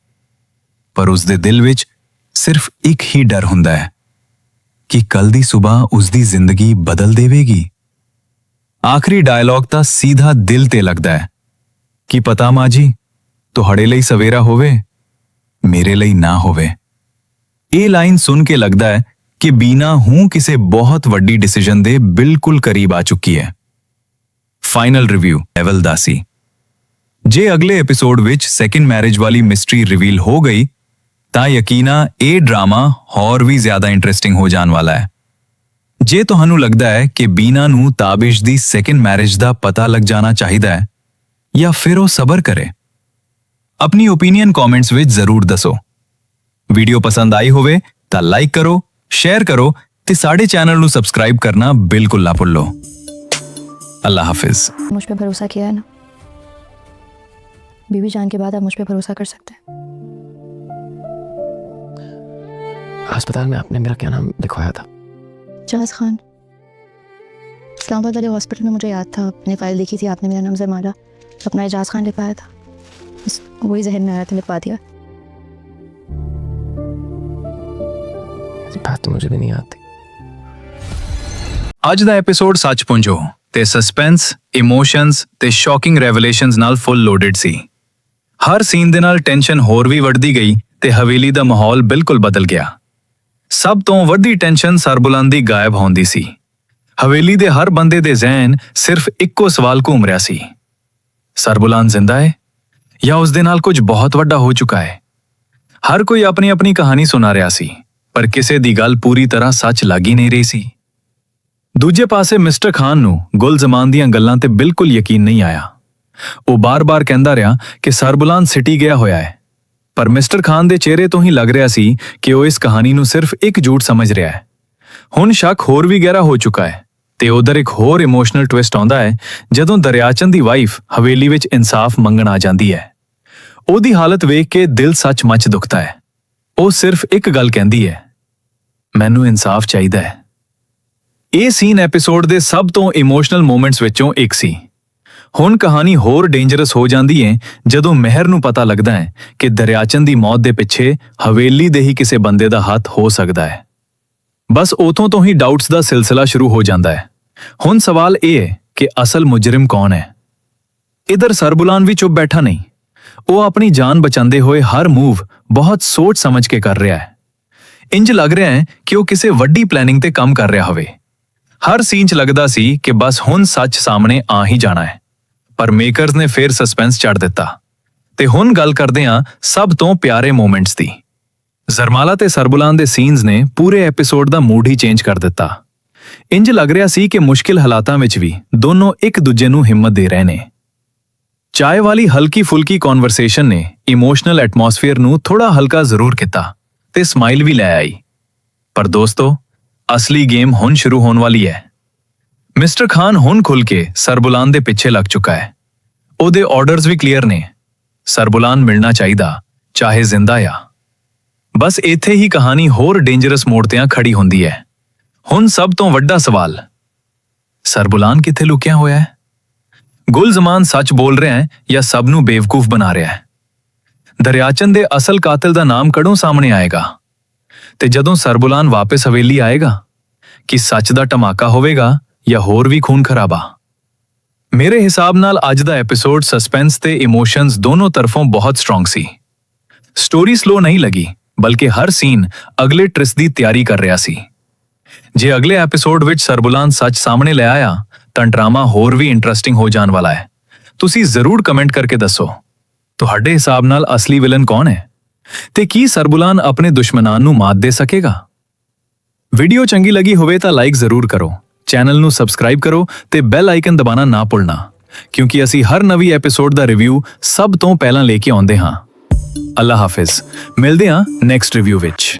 ਪਰ ਉਸਦੇ ਦਿਲ ਵਿੱਚ ਸਿਰਫ ਇੱਕ ਹੀ ਡਰ ਹੁੰਦਾ ਹੈ ਕਿ ਕੱਲ ਦੀ ਸਵੇਰ ਉਸਦੀ ਜ਼ਿੰਦਗੀ ਬਦਲ ਦੇਵੇਗੀ। ਆਖਰੀ ਡਾਇਲੌਗ ਤਾਂ ਸਿੱਧਾ ਦਿਲ ਤੇ ਲੱਗਦਾ ਹੈ ਕਿ ਪਤਾ ਮਾਂ ਜੀ, ਤੁਹਾਡੇ ਲਈ ਸਵੇਰਾ ਹੋਵੇ, ਮੇਰੇ ਲਈ ਨਾ ਹੋਵੇ। ਇਹ ਲਾਈਨ ਸੁਣ ਕੇ ਲੱਗਦਾ ਹੈ ਕਿ ਬੀਨਾ ਹੁਣ ਕਿਸੇ ਬਹੁਤ ਵੱਡੀ ਡਿਸੀਜਨ ਦੇ ਬਿਲਕੁਲ ਕਰੀਬ ਆ ਚੁੱਕੀ ਹੈ। ਫਾਈਨਲ ਰਿਵਿਊ ਲੈਵਲ ਦਾ ਸੀ। ਜੇ ਅਗਲੇ ਐਪੀਸੋਡ ਵਿੱਚ ਸੈਕਿੰਡ ਮੈਰਿਜ ਵਾਲੀ ਮਿਸਟਰੀ ਰਿਵੀਲ ਹੋ ਗਈ ਤਾਂ ਯਕੀਨਾ ਇਹ ਡਰਾਮਾ ਹੋਰ ਵੀ ਜ਼ਿਆਦਾ ਇੰਟਰਸਟਿੰਗ ਹੋ ਜਾਣ ਵਾਲਾ ਹੈ। ਜੇ ਤੁਹਾਨੂੰ ਲੱਗਦਾ ਹੈ ਕਿ ਬੀਨਾ ਨੂੰ ਤਾਬਿਸ਼ ਦੀ ਸੈਕਿੰਡ ਮੈਰਿਜ ਦਾ ਪਤਾ ਲੱਗ ਜਾਣਾ ਚਾਹੀਦਾ ਹੈ ਜਾਂ ਫਿਰ ਉਹ ਸਬਰ ਕਰੇ, ਆਪਣੀ ਓਪੀਨੀਅਨ ਕਮੈਂਟਸ ਵਿੱਚ ਜ਼ਰੂਰ ਦੱਸੋ। ਵੀਡੀਓ ਪਸੰਦ ਆਈ ਹੋਵੇ ਤਾਂ ਲਾਈਕ ਕਰੋ, ਸ਼ੇਅਰ ਕਰੋ ਤੇ ਸਾਡੇ ਚੈਨਲ ਨੂੰ ਸਬਸਕ੍ਰਾइब करना बिल्कुल ना भूलो। अल्लाह हाफिज। मुझ पे भरोसा किया है ना, बीवी जान के बाद आप मुझ पे भरोसा कर सकते हैं। अस्पताल में आपने मेरा क्या नाम लिखवाया था? जाज खान। इस्लामाबाद वाले हॉस्पिटल में मुझे याद था, अपनी फाइल देखी थी, आपने मेरा नाम जरमाला अपना एजाज खान लिखवाया था, बस वही जहन में आया था, लिखवा दिया। बात तो मुझे भी नहीं आती। ਅੱਜ ਦਾ ਐਪੀਸੋਡ ਸੱਚ ਪੁੰਜੋ ਤੇ ਸਸਪੈਂਸ, ਇਮੋਸ਼ਨਸ ਤੇ ਸ਼ੌਕਿੰਗ ਰੈਵਲੇਸ਼ਨਸ ਨਾਲ ਫੁੱਲ ਲੋਡਡ ਸੀ। ਹਰ ਸੀਨ ਦੇ ਨਾਲ ਟੈਨਸ਼ਨ ਹੋਰ ਵੀ ਵੱਧਦੀ ਗਈ ਤੇ ਹਵੇਲੀ ਦਾ ਮਾਹੌਲ ਬਿਲਕੁਲ ਬਦਲ ਗਿਆ। ਸਭ ਤੋਂ ਵੱਡੀ ਟੈਨਸ਼ਨ ਸਰਬੁਲੰਦ ਦੀ ਗਾਇਬ ਹੋਣ ਦੀ ਸੀ। ਹਵੇਲੀ ਦੇ ਹਰ ਬੰਦੇ ਦੇ ਜ਼ਿਹਨ ਸਿਰਫ ਇੱਕੋ ਸਵਾਲ ਘੁੰਮ ਰਿਹਾ ਸੀ, ਸਰਬੁਲੰਦ ਜ਼ਿੰਦਾ ਹੈ ਜਾਂ ਉਸ ਦੇ ਨਾਲ ਕੁਝ ਬਹੁਤ ਵੱਡਾ ਹੋ ਚੁੱਕਾ ਹੈ। ਹਰ ਕੋਈ ਆਪਣੀ ਆਪਣੀ ਕਹਾਣੀ ਸੁਣਾ ਰਿਹਾ ਸੀ, ਪਰ ਕਿਸੇ ਦੀ ਗੱਲ ਪੂਰੀ ਤਰ੍ਹਾਂ ਸੱਚ ਲੱਗ ਹੀ ਨਹੀਂ ਰਹੀ ਸੀ। ਦੂਜੇ ਪਾਸੇ ਮਿਸਟਰ ਖਾਨ ਨੂੰ ਗੁਲਜ਼ਮਾਨ ਦੀਆਂ ਗੱਲਾਂ ਤੇ ਬਿਲਕੁਲ ਯਕੀਨ ਨਹੀਂ ਆਇਆ। ਉਹ ਬਾਰ-ਬਾਰ ਕਹਿੰਦਾ ਰਿਹਾ ਕਿ ਸਰਬੁਲੰਦ ਸਿਟੀ ਗਿਆ ਹੋਇਆ ਹੈ, ਪਰ ਮਿਸਟਰ ਖਾਨ ਦੇ ਚਿਹਰੇ ਤੋਂ ਹੀ ਲੱਗ ਰਿਹਾ ਸੀ ਕਿ ਉਹ ਇਸ ਕਹਾਣੀ ਨੂੰ ਸਿਰਫ ਇੱਕ ਝੂਠ ਸਮਝ ਰਿਹਾ ਹੈ। ਹੁਣ ਸ਼ੱਕ ਹੋਰ ਵੀ ਗਹਿਰਾ ਹੋ ਚੁੱਕਾ ਹੈ ਤੇ ਉਧਰ ਇੱਕ ਹੋਰ ਇਮੋਸ਼ਨਲ ਟਵਿਸਟ ਆਉਂਦਾ ਹੈ ਜਦੋਂ ਦਰਿਆਚੰਦ ਦੀ ਵਾਈਫ ਹਵੇਲੀ ਵਿੱਚ ਇਨਸਾਫ ਮੰਗਣ ਆ ਜਾਂਦੀ ਹੈ। ਉਹਦੀ ਹਾਲਤ ਵੇਖ ਕੇ ਦਿਲ ਸੱਚਮੁੱਚ ਦੁਖਦਾ ਹੈ। ਉਹ ਸਿਰਫ ਇੱਕ ਗੱਲ ਕਹਿੰਦੀ ਹੈ, ਮੈਨੂੰ ਇਨਸਾਫ ਚਾਹੀਦਾ ਹੈ। ਇਹ ਸੀਨ ਐਪੀਸੋਡ ਦੇ ਸਭ ਤੋਂ ਇਮੋਸ਼ਨਲ ਮੋਮੈਂਟਸ ਵਿੱਚੋਂ ਇੱਕ ਸੀ। ਹੁਣ ਕਹਾਣੀ ਹੋਰ ਡੇਂਜਰਸ ਹੋ ਜਾਂਦੀ ਹੈ ਜਦੋਂ ਮਿਹਰ ਨੂੰ ਪਤਾ ਲੱਗਦਾ ਹੈ ਕਿ ਦਰਿਆਚੰਦ ਦੀ ਮੌਤ ਦੇ ਪਿੱਛੇ ਹਵੇਲੀ ਦੇ ਹੀ ਕਿਸੇ ਬੰਦੇ ਦਾ ਹੱਥ ਹੋ ਸਕਦਾ ਹੈ। ਬਸ ਉਥੋਂ ਤੋਂ ਹੀ ਡਾਊਟਸ ਦਾ ਸਿਲਸਿਲਾ ਸ਼ੁਰੂ ਹੋ ਜਾਂਦਾ ਹੈ। ਹੁਣ ਸਵਾਲ ਇਹ ਹੈ ਕਿ ਅਸਲ ਮੁਜਰਮ ਕੌਣ ਹੈ? ਇਧਰ ਸਰਬੁਲਾਨ ਵੀ ਚੁੱਪ ਬੈਠਾ ਨਹੀਂ। ਉਹ ਆਪਣੀ ਜਾਨ ਬਚਾਉਂਦੇ ਹੋਏ ਹਰ ਮੂਵ ਬਹੁਤ ਸੋਚ ਸਮਝ ਕੇ ਕਰ ਰਿਹਾ ਹੈ। ਇੰਜ ਲੱਗ ਰਿਹਾ ਹੈ ਕਿ ਉਹ ਕਿਸੇ ਵੱਡੀ ਪਲੈਨਿੰਗ ਤੇ ਕੰਮ ਕਰ ਰਿਹਾ ਹੋਵੇ। ਹਰ ਸੀਨ 'ਚ ਲੱਗਦਾ ਸੀ ਕਿ ਬਸ ਹੁਣ ਸੱਚ ਸਾਹਮਣੇ ਆ ਹੀ ਜਾਣਾ ਹੈ, ਪਰ ਮੇਕਰਸ ਨੇ ਫੇਰ ਸਸਪੈਂਸ ਛੱਡ ਦਿੱਤਾ। ਤੇ ਹੁਣ ਗੱਲ ਕਰਦੇ ਹਾਂ ਸਭ ਤੋਂ ਪਿਆਰੇ ਮੋਮੈਂਟਸ ਦੀ। ਜ਼ਰਮਾਲਾ ਤੇ ਸਰਬੁਲਾਨ ਦੇ ਸੀਨਸ ਨੇ ਪੂਰੇ ਐਪੀਸੋਡ ਦਾ ਮੂਡ ਹੀ ਚੇਂਜ ਕਰ ਦਿੱਤਾ। ਇੰਜ ਲੱਗ ਰਿਹਾ ਸੀ ਕਿ ਮੁਸ਼ਕਿਲ ਹਾਲਾਤਾਂ ਵਿੱਚ ਵੀ ਦੋਨੋਂ ਇੱਕ ਦੂਜੇ ਨੂੰ ਹਿੰਮਤ ਦੇ ਰਹੇ ਨੇ। ਚਾय ਵਾਲੀ ਹਲਕੀ ਫੁਲਕੀ ਕਨਵਰਸੇਸ਼ਨ ਨੇ ਇਮੋਸ਼ਨਲ ਐਟਮੋਸਫੀਅਰ ਨੂੰ ਥੋੜਾ ਹਲਕਾ ਜ਼ਰੂਰ ਕੀਤਾ ਤੇ ਸਮਾਈਲ ਵੀ ਲੈ ਆਈ। ਪਰ ਦੋਸਤੋ, ਅਸਲੀ ਗੇਮ ਹੁਣ ਸ਼ੁਰੂ ਹੋਣ ਵਾਲੀ ਹੈ। ਮਿਸਟਰ ਖਾਨ ਹੁਣ ਖੁੱਲ ਕੇ ਸਰਬੁਲਾਨ ਦੇ ਪਿੱਛੇ ਲੱਗ ਚੁੱਕਾ ਹੈ। ਉਹਦੇ ਆਰਡਰਸ ਵੀ ਕਲੀਅਰ ਨੇ। ਸਰਬੁਲਾਨ ਮਿਲਣਾ ਚਾਹੀਦਾ, ਚਾਹੇ ਜ਼ਿੰਦਾ ਆ। ਬਸ ਇੱਥੇ ਹੀ ਕਹਾਣੀ ਹੋਰ ਡੇਂਜਰਸ ਮੋੜ ਤੇ ਖੜੀ ਹੁੰਦੀ ਹੈ। ਹੁਣ ਸਭ ਤੋਂ ਵੱਡਾ ਸਵਾਲ, ਸਰਬੁਲਾਨ ਕਿੱਥੇ ਲੁਕਿਆ ਹੋਇਆ ਹੈ? ਗੁਲਜ਼ਮਾਨ ਸੱਚ ਬੋਲ ਰਿਹਾ ਹੈ ਜਾਂ ਸਭ ਨੂੰ ਬੇਵਕੂਫ ਬਣਾ ਰਿਹਾ ਹੈ? ਦਰਿਆਚੰਦ ਦੇ ਅਸਲ ਕਾਤਿਲ ਦਾ ਨਾਮ ਕਦੋਂ ਸਾਹਮਣੇ ਆਏਗਾ? ਤੇ ਜਦੋਂ ਸਰਬੁਲਾਨ ਵਾਪਸ ਹਵੇਲੀ ਆਏਗਾ, ਕਿ ਸੱਚ ਦਾ ਧਮਾਕਾ ਹੋਵੇਗਾ ਜਾਂ ਹੋਰ ਵੀ ਖੂਨ ਖਰਾਬਾ? ਮੇਰੇ ਹਿਸਾਬ ਨਾਲ ਅੱਜ ਦਾ ਐਪੀਸੋਡ ਸਸਪੈਂਸ ਤੇ ਇਮੋਸ਼ਨਸ ਦੋਨੋਂ ਤਰਫੋਂ ਬਹੁਤ ਸਟਰੋਂਗ ਸੀ। ਸਟੋਰੀ ਸਲੋ ਨਹੀਂ ਲੱਗੀ, ਬਲਕਿ ਹਰ ਸੀਨ ਅਗਲੇ ਟ੍ਰਿਸਟ ਦੀ ਤਿਆਰੀ ਕਰ ਰਿਹਾ ਸੀ। ਜੇ ਅਗਲੇ ਐਪੀਸੋਡ ਵਿੱਚ ਸਰਬੁਲਾਨ ਸੱਚ ਸਾਹਮਣੇ ਲੈ ਆਇਆ ਤਾਂ ਡਰਾਮਾ ਹੋਰ ਵੀ ਇੰਟਰਸਟਿੰਗ ਹੋ ਜਾਣ ਵਾਲਾ ਹੈ। ਤੁਸੀਂ ਜ਼ਰੂਰ ਕਮੈਂਟ ਕਰਕੇ ਦੱਸੋ, ਤੁਹਾਡੇ ਹਿਸਾਬ ਨਾਲ ਅਸਲੀ ਵਿਲਨ ਕੌਣ ਹੈ ਤੇ ਕੀ ਸਰਬੁਲਾਨ ਆਪਣੇ ਦੁਸ਼ਮਣਾਂ ਨੂੰ ਮਾਤ ਦੇ ਸਕੇਗਾ? ਵੀਡੀਓ ਚੰਗੀ ਲੱਗੀ ਹੋਵੇ ਤਾਂ ਲਾਈਕ ਜ਼ਰੂਰ ਕਰੋ, ਚੈਨਲ ਨੂੰ ਸਬਸਕ੍ਰਾਈਬ ਕਰੋ ਤੇ ਬੈਲ ਆਈਕਨ ਦਬਾਉਣਾ ਨਾ ਭੁੱਲਣਾ, ਕਿਉਂਕਿ ਅਸੀਂ ਹਰ ਨਵੀਂ ਐਪੀਸੋਡ ਦਾ ਰਿਵਿਊ ਸਭ ਤੋਂ ਪਹਿਲਾਂ ਲੈ ਕੇ ਆਉਂਦੇ ਹਾਂ। ਅੱਲਾ ਹਾਫਿਜ਼, ਮਿਲਦੇ ਹਾਂ ਨੈਕਸਟ ਰਿਵਿਊ ਵਿੱਚ।